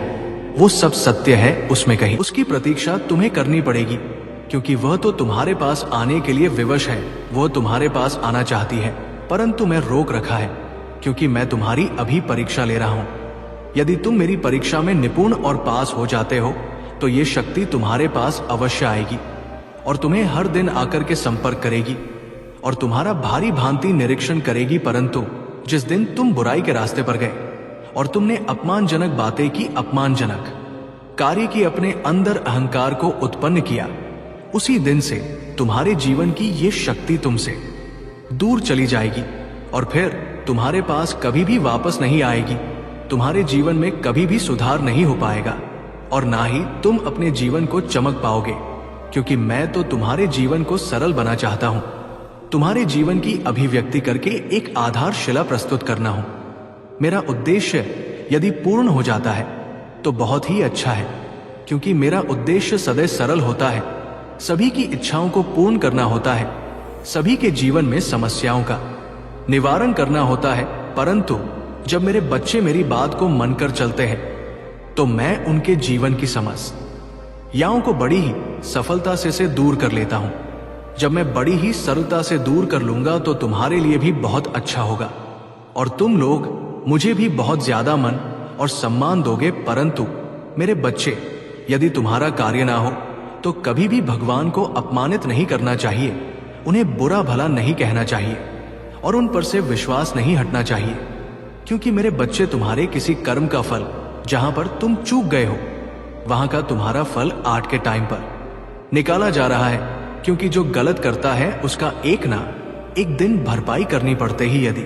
[SPEAKER 1] वो सब सत्य है उसमें कहीं। उसकी प्रतीक्षा तुम्हें करनी पड़ेगी क्योंकि वह तो तुम्हारे पास आने के लिए विवश है। वह तुम्हारे पास आना चाहती है परंतु मैं रोक रखा है क्योंकि मैं तुम्हारी अभी परीक्षा ले रहा हूं। यदि तुम मेरी परीक्षा में निपुण और पास हो जाते हो तो ये शक्ति तुम्हारे पास अवश्य आएगी और तुम्हें हर दिन आकर के संपर्क करेगी और तुम्हारा भारी भांति निरीक्षण करेगी। परंतु जिस दिन तुम बुराई के रास्ते पर गए और तुमने अपमानजनक बातें की, अपमानजनक कार्य की, अपने अंदर अहंकार को उत्पन्न किया, उसी दिन से तुम्हारे जीवन की ये शक्ति तुमसे दूर चली जाएगी और फिर तुम्हारे पास कभी भी वापस नहीं आएगी। तुम्हारे जीवन में कभी भी सुधार नहीं हो पाएगा और ना ही तुम अपने जीवन को चमक पाओगे क्योंकि मैं तो तुम्हारे जीवन को सरल बना चाहता हूं। तुम्हारे जीवन की अभिव्यक्ति करके एक आधारशिला प्रस्तुत करना हूं। मेरा उद्देश्य यदि पूर्ण हो जाता है तो बहुत ही अच्छा है क्योंकि मेरा उद्देश्य सदैव सरल होता है। सभी की इच्छाओं को पूर्ण करना होता है, सभी के जीवन में समस्याओं का निवारण करना होता है। परंतु जब मेरे बच्चे मेरी बात को मानकर चलते हैं तो मैं उनके जीवन की समस्याओं को बड़ी ही सफलता से दूर कर लेता हूं। जब मैं बड़ी ही सरलता से दूर कर लूंगा तो तुम्हारे लिए भी बहुत अच्छा होगा और तुम लोग मुझे भी बहुत ज्यादा मन और सम्मान दोगे। परंतु मेरे बच्चे, यदि तुम्हारा कार्य ना हो तो कभी भी भगवान को अपमानित नहीं करना चाहिए, उन्हें बुरा भला नहीं कहना चाहिए और उन पर से विश्वास नहीं हटना चाहिए क्योंकि मेरे बच्चे, तुम्हारे किसी कर्म का फल जहां पर तुम चूक गए हो वहां का तुम्हारा फल आज के टाइम पर निकाला जा रहा है क्योंकि जो गलत करता है उसका एक ना एक दिन भरपाई करनी पड़ते ही। यदि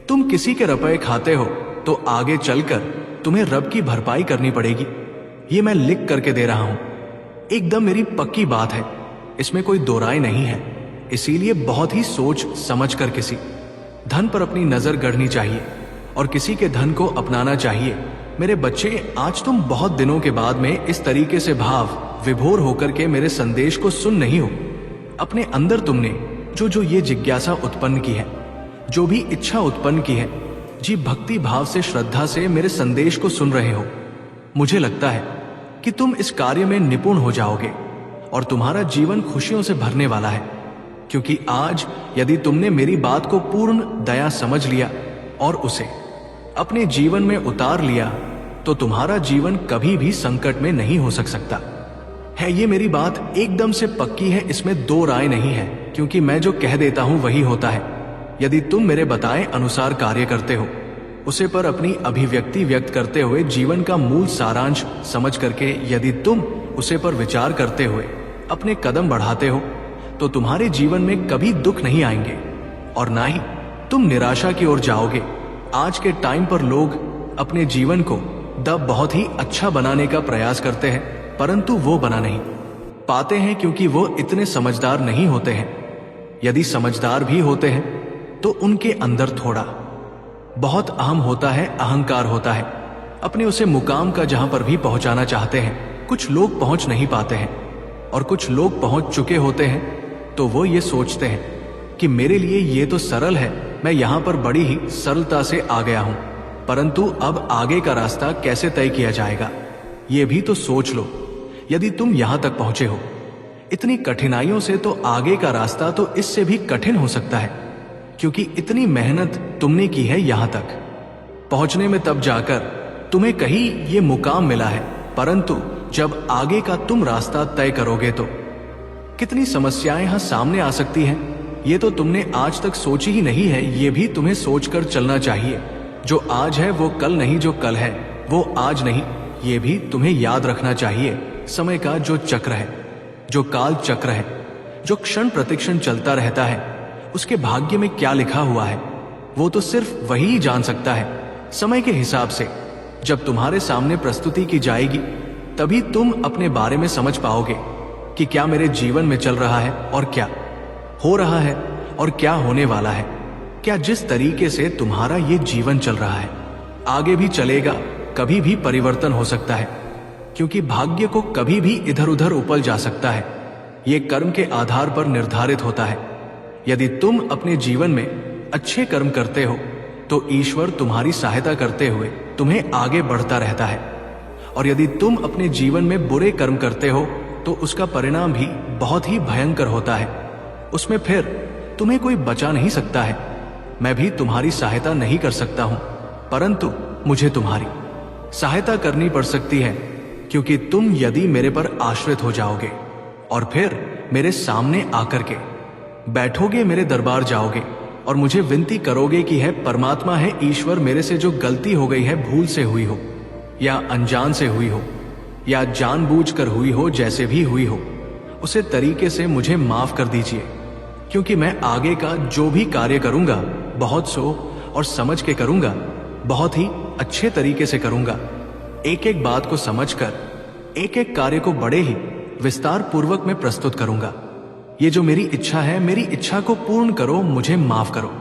[SPEAKER 1] तुम किसी के रुपए खाते हो तो आगे चलकर तुम्हें रब की भरपाई करनी पड़ेगी। ये मैं लिख करके दे रहा हूं, एकदम मेरी पक्की बात है, इसमें कोई दो राय नहीं है। इसीलिए बहुत ही सोच समझ कर किसी धन पर अपनी नजर गढ़नी चाहिए और किसी के धन को अपनाना चाहिए। मेरे बच्चे, आज तुम बहुत दिनों के बाद में इस तरीके से भाव विभोर होकर के मेरे संदेश को सुन नहीं हो। अपने अंदर तुमने जो ये जिज्ञासा उत्पन्न की है, जो भी इच्छा उत्पन्न की है, जी भक्ति भाव से, श्रद्धा से मेरे संदेश को सुन रहे हो। मुझे लगता है कि तुम इस कार्य में निपुण हो जाओगे और तुम्हारा जीवन खुशियों से भरने वाला है क्योंकि आज यदि तुमने मेरी बात को पूर्ण दया समझ लिया और उसे अपने जीवन में उतार लिया तो तुम्हारा जीवन कभी भी संकट में नहीं हो सकता है। ये मेरी बात एकदम से पक्की है, इसमें दो राय नहीं है क्योंकि मैं जो कह देता हूं वही होता है। यदि तुम मेरे बताए अनुसार कार्य करते हो, उसे पर अपनी अभिव्यक्ति व्यक्त करते हुए जीवन का मूल सारांश समझ करके यदि तुम उसे पर विचार करते हुए अपने कदम बढ़ाते हो तो तुम्हारे जीवन में कभी दुख नहीं आएंगे और ना ही तुम निराशा की ओर जाओगे। आज के टाइम पर लोग अपने जीवन को बहुत ही अच्छा बनाने का प्रयास करते हैं परंतु वो बना नहीं पाते हैं क्योंकि वो इतने समझदार नहीं होते हैं। यदि समझदार भी होते हैं तो उनके अंदर थोड़ा बहुत अहम होता है, अहंकार होता है। अपने उसे मुकाम का जहां पर भी पहुंचाना चाहते हैं, कुछ लोग पहुंच नहीं पाते हैं और कुछ लोग पहुंच चुके होते हैं तो वो ये सोचते हैं कि मेरे लिए ये तो सरल है, मैं यहां पर बड़ी ही सरलता से आ गया हूं, परंतु अब आगे का रास्ता कैसे तय किया जाएगा ये भी तो सोच लो। यदि तुम यहां तक पहुंचे हो इतनी कठिनाइयों से तो आगे का रास्ता तो इससे भी कठिन हो सकता है क्योंकि इतनी मेहनत तुमने की है यहां तक पहुंचने में, तब जाकर तुम्हें कहीं ये मुकाम मिला है। परंतु जब आगे का तुम रास्ता तय करोगे तो कितनी समस्याएं यहां सामने आ सकती हैं, ये तो तुमने आज तक सोची ही नहीं है। ये भी तुम्हें सोचकर चलना चाहिए। जो आज है वो कल नहीं, जो कल है वो आज नहीं, ये भी तुम्हें याद रखना चाहिए। समय का जो चक्र है, जो काल चक्र है, जो क्षण प्रतिक्षण चलता रहता है, उसके भाग्य में क्या लिखा हुआ है वो तो सिर्फ वही जान सकता है। समय के हिसाब से जब तुम्हारे सामने प्रस्तुति की जाएगी तभी तुम अपने बारे में समझ पाओगे कि क्या मेरे जीवन में चल रहा है और क्या हो रहा है और क्या होने वाला है। क्या जिस तरीके से तुम्हारा ये जीवन चल रहा है आगे भी चलेगा, कभी भी परिवर्तन हो सकता है, क्योंकि भाग्य को कभी भी इधर उधर उपल जा सकता है। ये कर्म के आधार पर निर्धारित होता है। यदि तुम अपने जीवन में अच्छे कर्म करते हो तो ईश्वर तुम्हारी सहायता करते हुए तुम्हें आगे बढ़ता रहता है, और यदि तुम अपने जीवन में बुरे कर्म करते हो तो उसका परिणाम भी बहुत ही भयंकर होता है। उसमें फिर तुम्हें कोई बचा नहीं सकता है। मैं भी तुम्हारी सहायता नहीं कर सकता हूं, परंतु मुझे तुम्हारी सहायता करनी पड़ सकती है, क्योंकि तुम यदि मेरे पर आश्रित हो जाओगे और फिर मेरे सामने आकर के बैठोगे, मेरे दरबार जाओगे और मुझे विनती करोगे कि है परमात्मा, है ईश्वर, मेरे से जो गलती हो गई है, भूल से हुई हो या अनजान से हुई हो या जानबूझकर हुई हो, जैसे भी हुई हो, उसे तरीके से मुझे माफ कर दीजिए, क्योंकि मैं आगे का जो भी कार्य करूंगा बहुत सोच और समझ के करूंगा, बहुत ही अच्छे तरीके से करूंगा। एक एक बात को समझकर एक एक कार्य को बड़े ही विस्तार पूर्वक में प्रस्तुत करूंगा। ये जो मेरी इच्छा है, मेरी इच्छा को पूर्ण करो, मुझे माफ करो।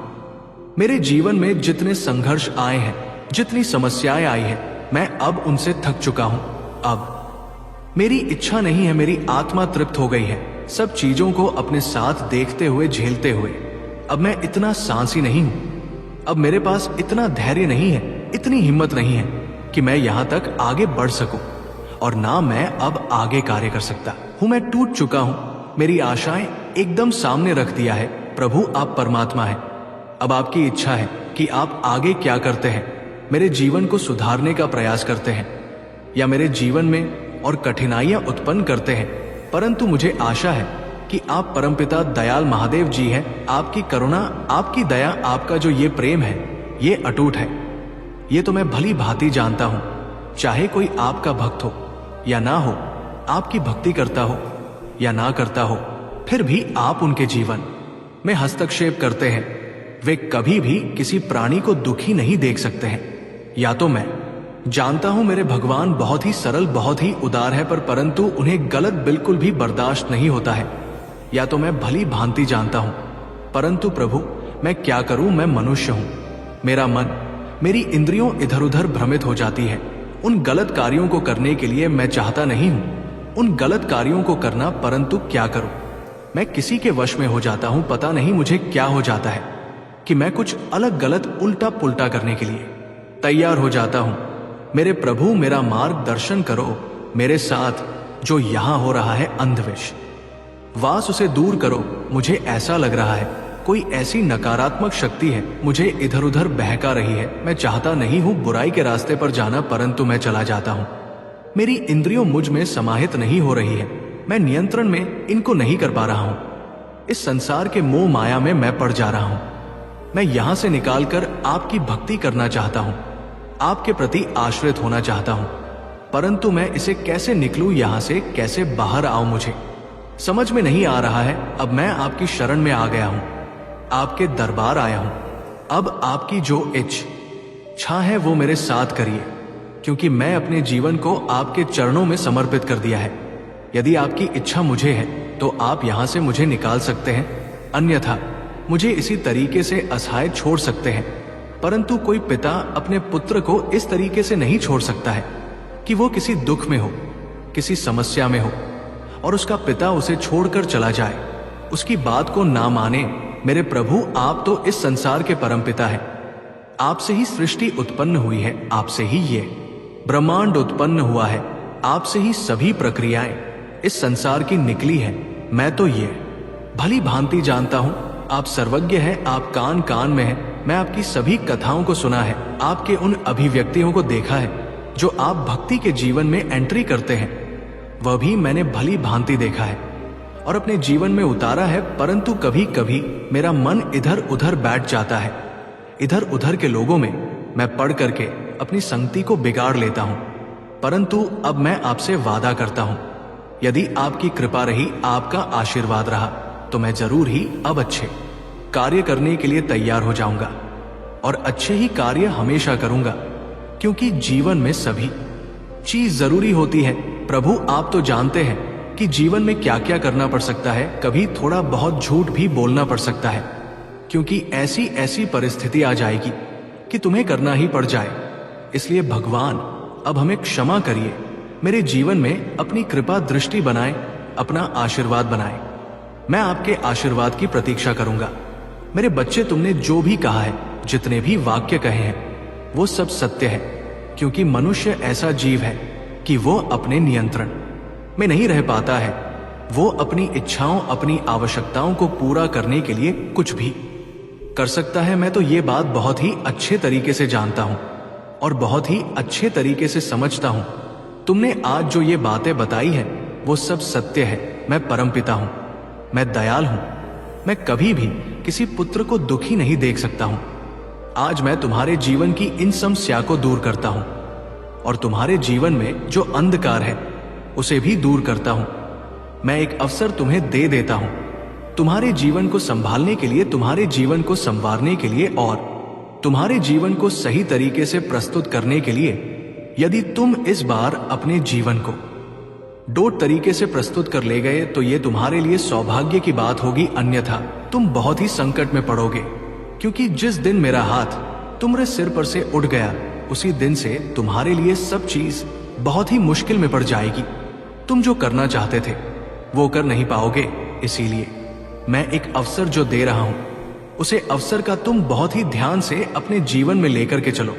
[SPEAKER 1] मेरे जीवन में जितने संघर्ष आए हैं, जितनी समस्याएं आई हैं, मैं अब उनसे थक चुका हूं। अब मेरी इच्छा नहीं है, मेरी आत्मा तृप्त हो गई है सब चीजों को अपने साथ देखते हुए, झेलते हुए। अब मैं इतना साहसी नहीं हूं, अब मेरे पास इतना धैर्य नहीं है, इतनी हिम्मत नहीं है कि मैं यहां तक आगे बढ़ सकूं, और ना मैं अब आगे कार्य कर सकता हूं। मैं टूट चुका हूं, मेरी आशाएं एकदम सामने रख दिया है। प्रभु, आप परमात्मा हैं। अब आपकी इच्छा है कि आप आगे क्या करते हैं, मेरे जीवन को सुधारने का प्रयास करते हैं या मेरे जीवन में और कठिनाइयां उत्पन्न करते हैं, परंतु मुझे आशा है कि आप परमपिता दयाल महादेव जी हैं। आपकी करुणा, आपकी दया, आपका जो ये प्रेम है, ये अटूट है। ये तो मैं भली भांति जानता हूं। चाहे कोई आपका भक्त हो या ना हो, आपकी भक्ति करता हो या ना करता हो, फिर भी आप उनके जीवन में हस्तक्षेप करते हैं। वे कभी भी किसी प्राणी को दुखी नहीं देख सकते हैं। या तो मैं जानता हूं मेरे भगवान बहुत ही सरल, बहुत ही उदार है, परंतु उन्हें गलत बिल्कुल भी बर्दाश्त नहीं होता है। या तो मैं भली भांति जानता हूं, परंतु प्रभु मैं क्या करूं, मैं मनुष्य हूं। मेरा मन, मेरी इंद्रियों इधर उधर भ्रमित हो जाती है। उन गलत कार्यों को करने के लिए मैं चाहता नहीं हूं, उन गलत कार्यों को करना, परंतु क्या करूं, मैं किसी के वश में हो जाता हूं। पता नहीं मुझे क्या हो जाता है कि मैं कुछ अलग गलत उल्टा पुल्टा करने के लिए तैयार हो जाता हूं। मेरे प्रभु, मेरा मार्गदर्शन करो। मेरे साथ जो यहां हो रहा है अंधविश्वास, उसे दूर करो। मुझे ऐसा लग रहा है कोई ऐसी नकारात्मक शक्ति है, मुझे इधर उधर बहका रही है। मैं चाहता नहीं हूं बुराई के रास्ते पर जाना, परंतु मैं चला जाता हूं। मेरी इंद्रियों मुझ में समाहित नहीं हो रही है, मैं नियंत्रण में इनको नहीं कर पा रहा हूं। इस संसार के मोह माया में मैं पड़ जा रहा हूं। मैं यहां से निकालकर आपकी भक्ति करना चाहता हूं, आपके प्रति आश्रित होना चाहता हूं, परंतु मैं इसे कैसे निकलूं, यहां से कैसे बाहर आऊं, मुझे समझ में नहीं आ रहा है। अब मैं आपकी शरण में आ गया हूं, आपके दरबार आया हूं। अब आपकी जो इच्छा है वो मेरे साथ करिए, क्योंकि मैं अपने जीवन को आपके चरणों में समर्पित कर दिया है। यदि आपकी इच्छा मुझे है तो आप यहां से मुझे निकाल सकते हैं, अन्यथा मुझे इसी तरीके से असहाय छोड़ सकते हैं। परंतु कोई पिता अपने पुत्र को इस तरीके से नहीं छोड़ सकता है कि वो किसी दुख में हो, किसी समस्या में हो, और उसका पिता उसे छोड़कर चला जाए, उसकी बात को ना माने। मेरे प्रभु, आप तो इस संसार के परमपिता हैं। आपसे ही सृष्टि उत्पन्न हुई है, आपसे ही ये ब्रह्मांड उत्पन्न हुआ है, आपसे ही सभी प्रक्रियाएं इस संसार की निकली है। मैं तो ये भली भांति जानता हूं, आप सर्वज्ञ हैं, आप कान कान में हैं। मैं आपकी सभी कथाओं को सुना है, आपके उन अभिव्यक्तियों को देखा है जो आप भक्ति के जीवन में एंट्री करते हैं, वह भी मैंने भली भांति देखा है और अपने जीवन में उतारा है। परंतु कभी कभी मेरा मन इधर उधर बैठ जाता है, इधर उधर के लोगों में मैं पढ़ करके अपनी संगति को बिगाड़ लेता हूं। परंतु अब मैं आपसे वादा करता हूं, यदि आपकी कृपा रही, आपका आशीर्वाद रहा, तो मैं जरूर ही अब अच्छे कार्य करने के लिए तैयार हो जाऊंगा और अच्छे ही कार्य हमेशा करूंगा, क्योंकि जीवन में सभी चीज जरूरी होती है। प्रभु आप तो जानते हैं कि जीवन में क्या क्या करना पड़ सकता है। कभी थोड़ा बहुत झूठ भी बोलना पड़ सकता है, क्योंकि ऐसी ऐसी परिस्थिति आ जाएगी कि तुम्हें करना ही पड़ जाए। इसलिए भगवान अब हमें क्षमा करिए, मेरे जीवन में अपनी कृपा दृष्टि बनाए, अपना आशीर्वाद बनाए। मैं आपके आशीर्वाद की प्रतीक्षा करूंगा। मेरे बच्चे, तुमने जो भी कहा है, जितने भी वाक्य कहे हैं, वो सब सत्य है, क्योंकि मनुष्य ऐसा जीव है कि वो अपने नियंत्रण में नहीं रह पाता है। वो अपनी इच्छाओं, अपनी आवश्यकताओं को पूरा करने के लिए कुछ भी कर सकता है। मैं तो ये बात बहुत ही अच्छे तरीके से जानता हूं और बहुत ही अच्छे तरीके से समझता हूं। तुमने आज जो ये बातें बताई हैं, वो सब सत्य है। मैं परमपिता हूं, मैं दयाल हूं, मैं कभी भी किसी पुत्र को दुखी नहीं देख सकता हूं। आज मैं तुम्हारे जीवन की इन समस्या को दूर करता हूं और तुम्हारे जीवन में जो अंधकार है उसे भी दूर करता हूं। मैं एक अवसर तुम्हें दे देता हूं, तुम्हारे जीवन को संभालने के लिए, तुम्हारे जीवन को संवारने के लिए और तुम्हारे जीवन को सही तरीके से प्रस्तुत करने के लिए। यदि तुम इस बार अपने जीवन को डोट तरीके से प्रस्तुत कर ले गए तो ये तुम्हारे लिए सौभाग्य की बात होगी, अन्यथा तुम बहुत ही संकट में पड़ोगे। क्योंकि जिस दिन मेरा हाथ तुम्हारे सिर पर से उठ गया, उसी दिन से तुम्हारे लिए सब चीज बहुत ही मुश्किल में पड़ जाएगी। तुम जो करना चाहते थे वो कर नहीं पाओगे। इसीलिए मैं एक अवसर जो दे रहा हूं, उसे अवसर का तुम बहुत ही ध्यान से अपने जीवन में लेकर के चलो,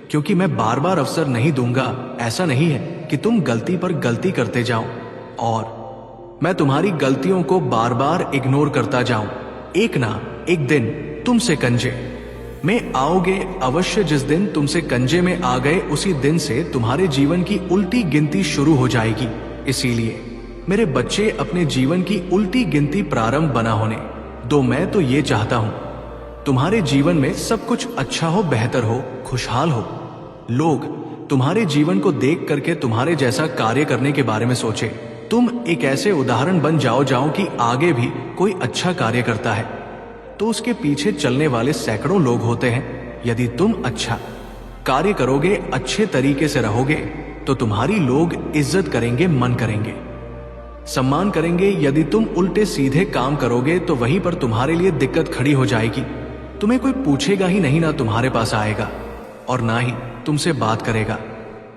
[SPEAKER 1] क्योंकि मैं बार बार अवसर नहीं दूंगा। ऐसा नहीं है कि तुम गलती पर गलती करते जाओ और मैं तुम्हारी गलतियों को बार बार इग्नोर करता जाऊं। एक ना एक दिन तुमसे कंजे में आओगे अवश्य। जिस दिन तुमसे कंजे में आ गए, उसी दिन से तुम्हारे जीवन की उल्टी गिनती शुरू हो जाएगी। इसीलिए मेरे बच्चे, अपने जीवन की उल्टी गिनती प्रारंभ बना होने दो। मैं तो ये चाहता हूं तुम्हारे जीवन में सब कुछ अच्छा हो, बेहतर हो, खुशहाल हो। लोग तुम्हारे जीवन को देख करके तुम्हारे जैसा कार्य करने के बारे में सोचे। तुम एक ऐसे उदाहरण बन जाओ कि आगे भी कोई अच्छा कार्य करता है तो उसके पीछे चलने वाले सैकड़ों लोग होते हैं। यदि तुम अच्छा कार्य करोगे, अच्छे तरीके से रहोगे, तो तुम्हारी लोग इज्जत करेंगे, मन करेंगे, सम्मान करेंगे। यदि तुम उल्टे सीधे काम करोगे तो वहीं पर तुम्हारे लिए दिक्कत खड़ी हो जाएगी। तुम्हें कोई पूछेगा ही नहीं, ना तुम्हारे पास आएगा और ना ही तुमसे बात करेगा।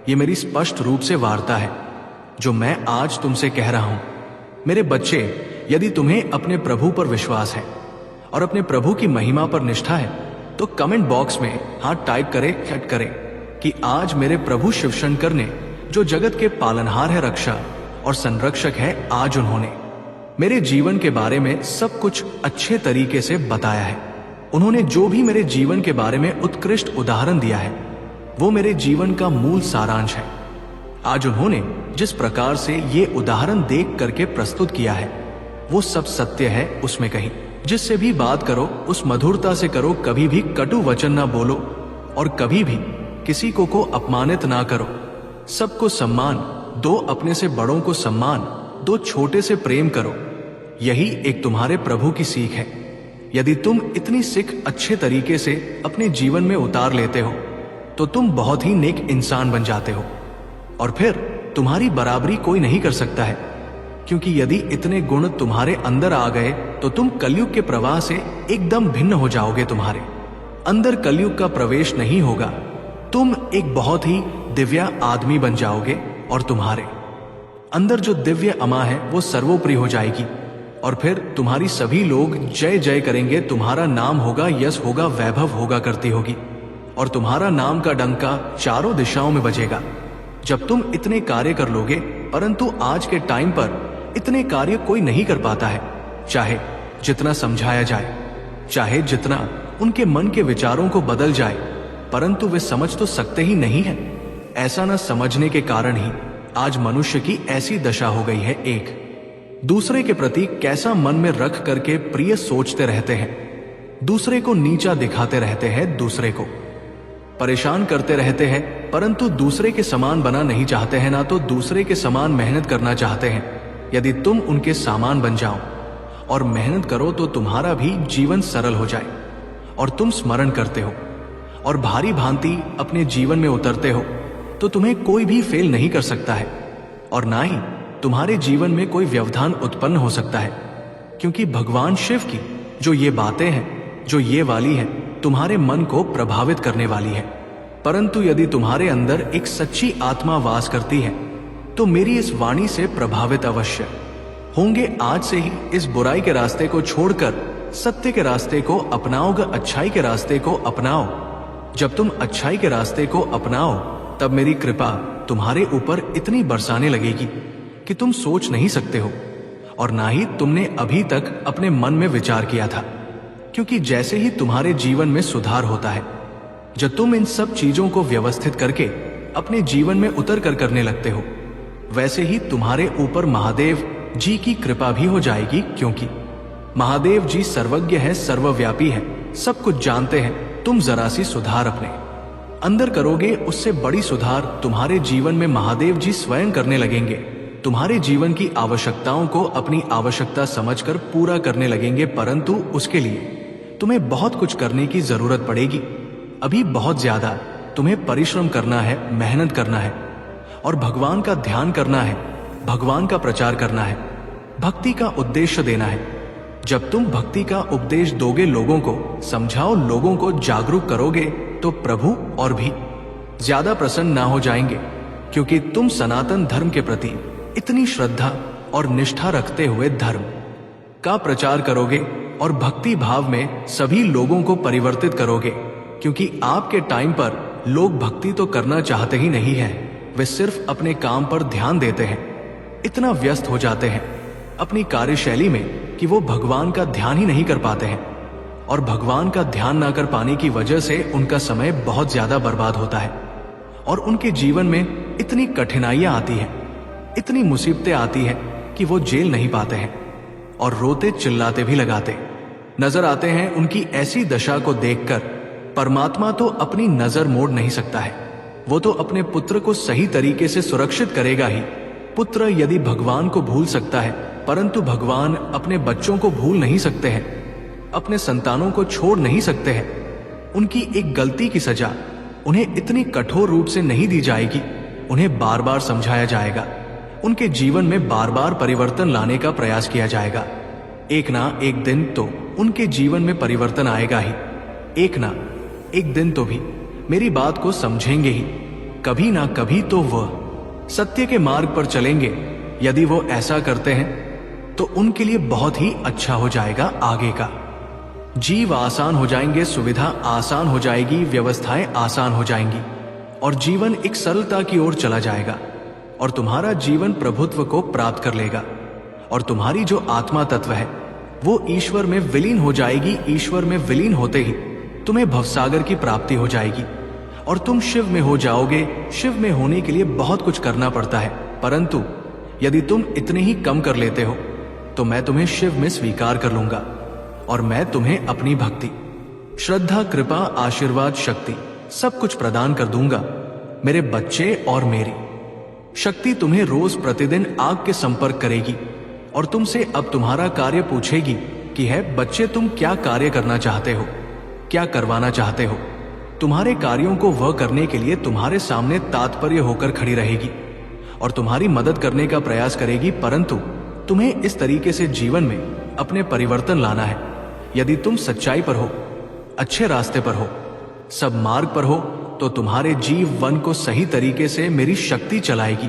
[SPEAKER 1] ये मेरी स्पष्ट रूप से वार्ता है जो मैं आज तुमसे कह रहा हूं। मेरे बच्चे, यदि तुम्हें अपने प्रभु पर विश्वास है और अपने प्रभु की महिमा पर निष्ठा है, तो कमेंट बॉक्स में हाथ टाइप करें, चैट करें कि आज मेरे प्रभु शिवशंकर ने, जो जगत के पालनहार है, रक्षा और संरक्षक है, आज उन्होंने मेरे जीवन के बारे में सब कुछ अच्छे तरीके से बताया है। उन्होंने जो भी मेरे जीवन के बारे में उत्कृष्ट उदाहरण दिया है, वो मेरे जीवन का मूल सारांश है। आज उन्होंने जिस प्रकार से ये उदाहरण देख करके प्रस्तुत किया है, वो सब सत्य है। उसमें कहीं जिससे भी बात करो, उस मधुरता से करो। कभी भी कटु वचन ना बोलो और कभी भी किसी को अपमानित ना करो। सबको सम्मान दो, अपने से बड़ों को सम्मान दो, छोटे से प्रेम करो। यही एक तुम्हारे प्रभु की सीख है। यदि तुम इतनी सीख अच्छे तरीके से अपने जीवन में उतार लेते हो तो तुम बहुत ही नेक इंसान बन जाते हो और फिर तुम्हारी बराबरी कोई नहीं कर सकता है। क्योंकि यदि इतने गुण तुम्हारे अंदर आ गए तो तुम कलयुग के प्रवाह से एकदम भिन्न हो जाओगे। तुम्हारे अंदर कलयुग का प्रवेश नहीं होगा। तुम एक बहुत ही दिव्य आदमी बन जाओगे और तुम्हारे अंदर जो दिव्य अमा है वो सर्वोपरि हो जाएगी और फिर तुम्हारी सभी लोग जय जय करेंगे। तुम्हारा नाम होगा, यश होगा, वैभव होगा करती होगी और तुम्हारा नाम का डंका चारों दिशाओं में बजेगा जब तुम इतने कार्य कर लोगे। परंतु आज के टाइम पर इतने कार्य कोई नहीं कर पाता है, चाहे जितना समझाया जाए, चाहे जितना उनके मन के विचारों को बदल जाए, परंतु वे समझ तो सकते ही नहीं है। ऐसा न समझने के कारण ही आज मनुष्य की ऐसी दशा हो गई है। एक दूसरे के प्रति कैसा मन में रख करके प्रिय सोचते रहते हैं, दूसरे को नीचा दिखाते रहते हैं, दूसरे को परेशान करते रहते हैं, परंतु दूसरे के समान बना नहीं चाहते हैं, ना तो दूसरे के समान मेहनत करना चाहते हैं। यदि तुम उनके सामान बन जाओ और मेहनत करो तो तुम्हारा भी जीवन सरल हो जाए और तुम स्मरण करते हो और भारी भांति अपने जीवन में उतरते हो तो तुम्हें कोई भी फेल नहीं कर सकता है और ना ही तुम्हारे जीवन में कोई व्यवधान उत्पन्न हो सकता है, क्योंकि भगवान शिव की जो ये बातें हैं, जो ये वाली है, तुम्हारे मन को प्रभावित करने वाली है। परंतु यदि तुम्हारे अंदर एक सच्ची आत्मा वास करती है तो मेरी इस वाणी से प्रभावित अवश्य होंगे। आज से ही इस बुराई के रास्ते को छोड़कर सत्य के रास्ते को अपनाओगे, अच्छाई के रास्ते को अपनाओ। जब तुम अच्छाई के रास्ते को अपनाओ तब मेरी कृपा तुम्हारे ऊपर इतनी बरसाने लगेगी कि तुम सोच नहीं सकते हो और ना ही तुमने अभी तक अपने मन में विचार किया था। क्योंकि जैसे ही तुम्हारे जीवन में सुधार होता है, जब तुम इन सब चीजों को व्यवस्थित करके अपने जीवन में उतर कर करने लगते हो, वैसे ही तुम्हारे ऊपर महादेव जी की कृपा भी हो जाएगी। क्योंकि महादेव जी सर्वज्ञ है, सर्वव्यापी है, सब कुछ जानते हैं। तुम जरा सी सुधार अपने अंदर करोगे, उससे बड़ी सुधार तुम्हारे जीवन में महादेव जी स्वयं करने लगेंगे। तुम्हारे जीवन की आवश्यकताओं को अपनी आवश्यकता समझकर पूरा करने लगेंगे। परंतु उसके लिए तुम्हें बहुत कुछ करने की जरूरत पड़ेगी। अभी बहुत ज्यादा तुम्हें परिश्रम करना है, मेहनत करना है और भगवान का ध्यान करना है, भगवान का प्रचार करना है, भक्ति का उद्देश्य देना है। जब तुम भक्ति का उपदेश दोगे, लोगों को समझाओ, लोगों को जागरूक करोगे, तो प्रभु और भी ज्यादा प्रसन्न ना हो जाएंगे। क्योंकि तुम सनातन धर्म के प्रति इतनी श्रद्धा और निष्ठा रखते हुए धर्म का प्रचार करोगे और भक्ति भाव में सभी लोगों को परिवर्तित करोगे। क्योंकि आपके टाइम पर लोग भक्ति तो करना चाहते ही नहीं है, वे सिर्फ अपने काम पर ध्यान देते हैं, इतना व्यस्त हो जाते हैं अपनी कार्यशैली में कि वो भगवान का ध्यान ही नहीं कर पाते हैं। और भगवान का ध्यान ना कर पाने की वजह से उनका समय बहुत ज्यादा बर्बाद होता है और उनके जीवन में इतनी कठिनाइयां आती हैं, इतनी मुसीबतें आती हैं कि वो झेल नहीं पाते हैं और रोते चिल्लाते भी लगाते नजर आते हैं। उनकी ऐसी दशा को देखकर परमात्मा तो अपनी नजर मोड़ नहीं सकता है, वो तो अपने पुत्र को सही तरीके से सुरक्षित करेगा ही। पुत्र यदि भगवान को भूल सकता है, परंतु भगवान अपने बच्चों को भूल नहीं सकते हैं, अपने संतानों को छोड़ नहीं सकते हैं। उनकी एक गलती की सजा उन्हें इतनी कठोर रूप से नहीं दी जाएगी, उन्हें बार बार समझाया जाएगा, उनके जीवन में बार बार परिवर्तन लाने का प्रयास किया जाएगा। एक ना एक दिन तो उनके जीवन में परिवर्तन आएगा ही, एक ना एक दिन तो भी मेरी बात को समझेंगे ही, कभी ना कभी तो वह सत्य के मार्ग पर चलेंगे। यदि वो ऐसा करते हैं तो उनके लिए बहुत ही अच्छा हो जाएगा। आगे का जीव आसान हो जाएंगे, सुविधा आसान हो जाएगी, व्यवस्थाएं आसान हो जाएंगी और जीवन एक सरलता की ओर चला जाएगा और तुम्हारा जीवन प्रभुत्व को प्राप्त कर लेगा और तुम्हारी जो आत्मा तत्व है वो ईश्वर में विलीन हो जाएगी। ईश्वर में विलीन होते ही तुम्हें भवसागर की प्राप्ति हो जाएगी और तुम शिव में हो जाओगे। शिव में होने के लिए बहुत कुछ करना पड़ता है, परंतु यदि तुम इतने ही कम कर लेते हो तो मैं तुम्हें शिव में स्वीकार कर लूंगा और मैं तुम्हें अपनी भक्ति, श्रद्धा, कृपा, आशीर्वाद, शक्ति सब कुछ प्रदान कर दूंगा। मेरे बच्चे और मेरी शक्ति तुम्हें रोज प्रतिदिन आग के संपर्क करेगी और तुमसे अब तुम्हारा कार्य पूछेगी कि है बच्चे, तुम क्या कार्य करना चाहते हो, क्या करवाना चाहते हो। तुम्हारे कार्यों को वह करने के लिए तुम्हारे सामने तात्पर्य होकर खड़ी रहेगी और तुम्हारी मदद करने का प्रयास करेगी। परंतु तुम्हें इस तरीके से जीवन में अपने परिवर्तन लाना है। यदि तुम सच्चाई पर हो, अच्छे रास्ते पर हो, सब मार्ग पर हो, तो तुम्हारे जीवन को सही तरीके से मेरी शक्ति चलाएगी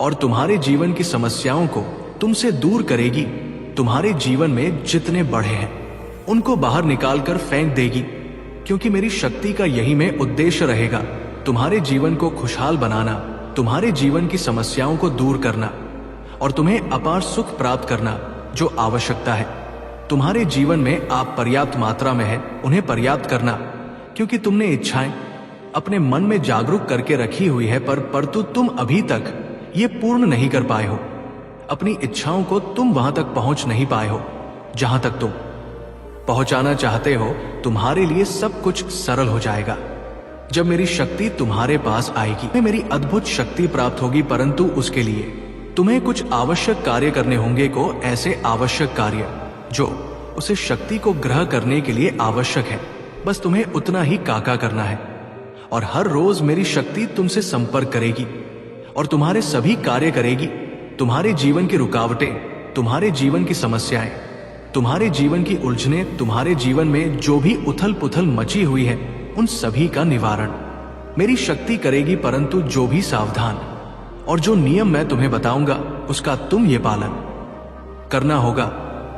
[SPEAKER 1] और तुम्हारे जीवन की समस्याओं को तुमसे दूर करेगी। तुम्हारे जीवन में जितने बढ़े हैं उनको बाहर निकालकर फेंक देगी, क्योंकि मेरी शक्ति का यही में उद्देश्य रहेगा, तुम्हारे जीवन को खुशहाल बनाना, तुम्हारे जीवन की समस्याओं को दूर करना और तुम्हें अपार सुख प्राप्त करना। जो आवश्यकता है तुम्हारे जीवन में आप पर्याप्त मात्रा में है, उन्हें पर्याप्त करना, क्योंकि तुमने इच्छाएं अपने मन में जागरूक करके रखी हुई है, परंतु तुम अभी तक ये पूर्ण नहीं कर पाए हो। अपनी इच्छाओं को तुम वहां तक पहुंच नहीं पाए हो जहां तक तुम पहुंचाना चाहते हो। तुम्हारे लिए सब कुछ सरल हो जाएगा जब मेरी शक्ति तुम्हारे पास आएगी। मेरी अद्भुत शक्ति प्राप्त होगी, परंतु उसके लिए तुम्हें कुछ आवश्यक कार्य करने होंगे। को ऐसे आवश्यक कार्य जो उसे शक्ति को ग्रहण करने के लिए आवश्यक है, बस तुम्हें उतना ही काका करना है। और हर रोज मेरी शक्ति तुमसे संपर्क करेगी और तुम्हारे सभी कार्य करेगी। तुम्हारे जीवन की रुकावटें, तुम्हारे जीवन की समस्याएं, तुम्हारे जीवन की उलझनें, तुम्हारे जीवन में जो भी उथल पुथल मची हुई है, उन सभी का निवारण मेरी शक्ति करेगी। परंतु जो भी सावधान और जो नियम मैं तुम्हें बताऊंगा, उसका तुम ये पालन करना होगा।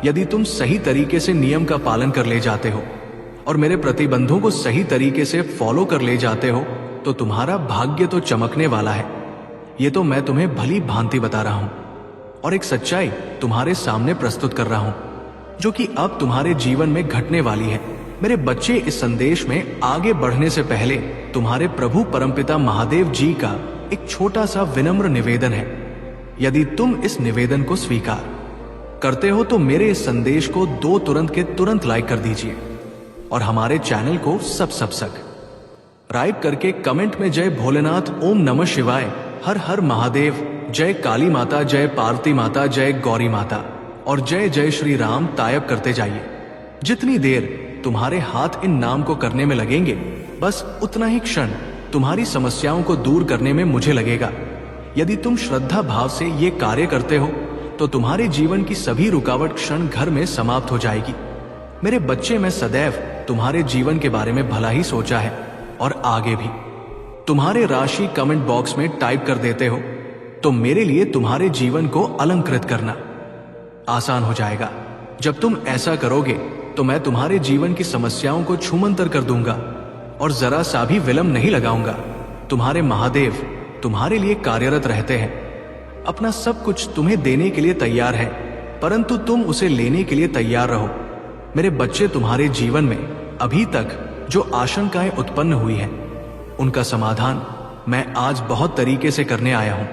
[SPEAKER 1] यदि तुम सही तरीके से नियम का पालन कर ले जाते हो और मेरे प्रतिबंधों को सही तरीके से फॉलो कर ले जाते हो, तो तुम्हारा भाग्य तो चमकने वाला है। ये तो मैं तुम्हें भली भांति बता रहा हूं और एक सच्चाई तुम्हारे सामने प्रस्तुत कर रहा हूं, जो कि अब तुम्हारे जीवन में घटने वाली है। मेरे बच्चे, इस संदेश में आगे बढ़ने से पहले तुम्हारे प्रभु परमपिता महादेव जी का एक छोटा सा विनम्र निवेदन है। यदि तुम इस निवेदन को स्वीकार करते हो तो मेरे इस संदेश को तुरंत के तुरंत लाइक कर दीजिए और हमारे चैनल को सब्सक्राइब करके कमेंट में जय भोलेनाथ, ओम नमः शिवाय, हर हर महादेव, जय काली माता, जय पार्वती माता, जय गौरी माता और जय जय श्री राम टाइप करते जाइए। जितनी देर तुम्हारे हाथ इन नाम को करने में लगेंगे, बस उतना ही क्षण तुम्हारी समस्याओं को दूर करने में मुझे लगेगा। यदि तुम श्रद्धा भाव से ये कार्य करते हो तो तुम्हारे जीवन की सभी रुकावट क्षण घर में समाप्त हो जाएगी। मेरे बच्चे, मैं सदैव तुम्हारे जीवन के बारे में भला ही सोचा है और आगे भी। तुम्हारे राशि कमेंट बॉक्स में टाइप कर देते हो तो मेरे लिए तुम्हारे जीवन को अलंकृत करना आसान हो जाएगा। जब तुम ऐसा करोगे तो मैं तुम्हारे जीवन की समस्याओं को छूमंतर कर दूंगा और जरा सा भी विलंब नहीं लगाऊंगा। तुम्हारे महादेव तुम्हारे लिए कार्यरत रहते हैं, अपना सब कुछ तुम्हें देने के लिए तैयार है, परंतु तुम उसे लेने के लिए तैयार रहो। मेरे बच्चे, तुम्हारे जीवन में अभी तक जो आशंकाएं उत्पन्न हुई हैं, उनका समाधान मैं आज बहुत तरीके से करने आया हूं।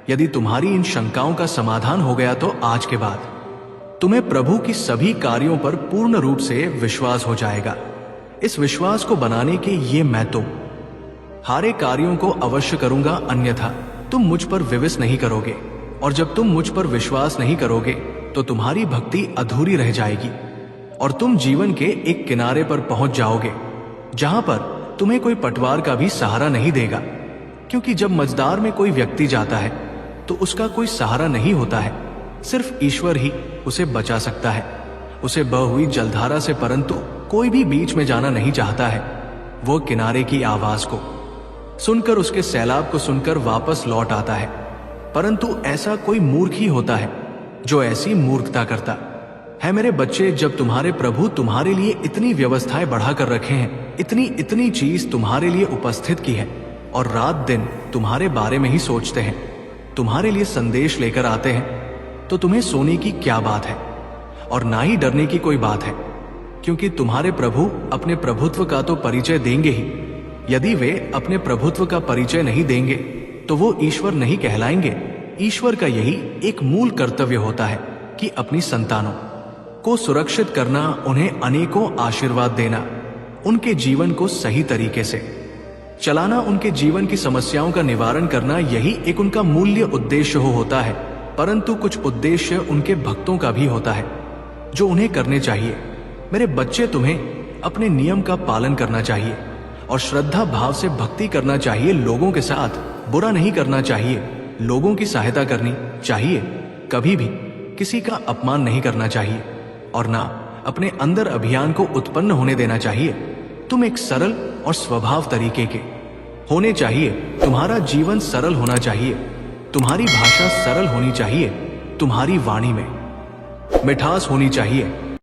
[SPEAKER 1] यदि तुम्हारी इन शंकाओं का समाधान हो गया तो आज के बाद तुम्हें प्रभु की सभी कार्यों पर पूर्ण रूप से विश्वास हो जाएगा। इस विश्वास को बनाने के ये मैं तो हारे कार्यों को अवश्य करूंगा, अन्यथा तुम मुझ पर विश्वास नहीं करोगे। और जब तुम मुझ पर विश्वास नहीं करोगे तो तुम्हारी भक्ति अधूरी रह जाएगी और तुम जीवन के एक किनारे पर पहुंच जाओगे जहां पर तुम्हें कोई पटवार का भी सहारा नहीं देगा। क्योंकि जब मझधार में कोई व्यक्ति जाता है तो उसका कोई सहारा नहीं होता है, सिर्फ ईश्वर ही उसे बचा सकता है, उसे बह हुई जलधारा से। परंतु कोई भी बीच में जाना नहीं चाहता है। वो किनारे की आवाज को सुनकर, उसके सैलाब को सुनकर वापस लौट आता है। परंतु ऐसा कोई मूर्ख ही होता है जो ऐसी मूर्खता करता है। मेरे बच्चे, जब तुम्हारे प्रभु तुम्हारे लिए इतनी व्यवस्थाएं बढ़ा कर रखे हैं, इतनी इतनी चीज तुम्हारे लिए उपस्थित की है और रात दिन तुम्हारे बारे में ही सोचते हैं, तुम्हारे लिए संदेश लेकर आते हैं, तो तुम्हें सोने की क्या बात है और ना ही डरने की कोई बात है। क्योंकि तुम्हारे प्रभु अपने प्रभुत्व का तो परिचय देंगे ही। यदि वे अपने प्रभुत्व का परिचय नहीं देंगे तो वो ईश्वर नहीं कहलाएंगे। ईश्वर का यही एक मूल कर्तव्य होता है कि अपनी संतानों को सुरक्षित करना, उन्हें अनेकों आशीर्वाद देना, उनके जीवन को सही तरीके से चलाना, उनके जीवन की समस्याओं का निवारण करना, यही एक उनका मूल्य उद्देश्य होता है। परंतु कुछ उद्देश्य उनके भक्तों का भी होता है जो उन्हें करने चाहिए। मेरे बच्चे, तुम्हें अपने नियम का पालन करना चाहिए और श्रद्धा भाव से भक्ति करना चाहिए। लोगों के साथ बुरा नहीं करना चाहिए, लोगों की सहायता करनी चाहिए, कभी भी किसी का अपमान नहीं करना चाहिए और ना अपने अंदर अभियान को उत्पन्न होने देना चाहिए। तुम एक सरल और स्वभाव तरीके के होने चाहिए। तुम्हारा जीवन सरल होना चाहिए, तुम्हारी भाषा सरल होनी चाहिए, तुम्हारी वाणी में मिठास होनी चाहिए,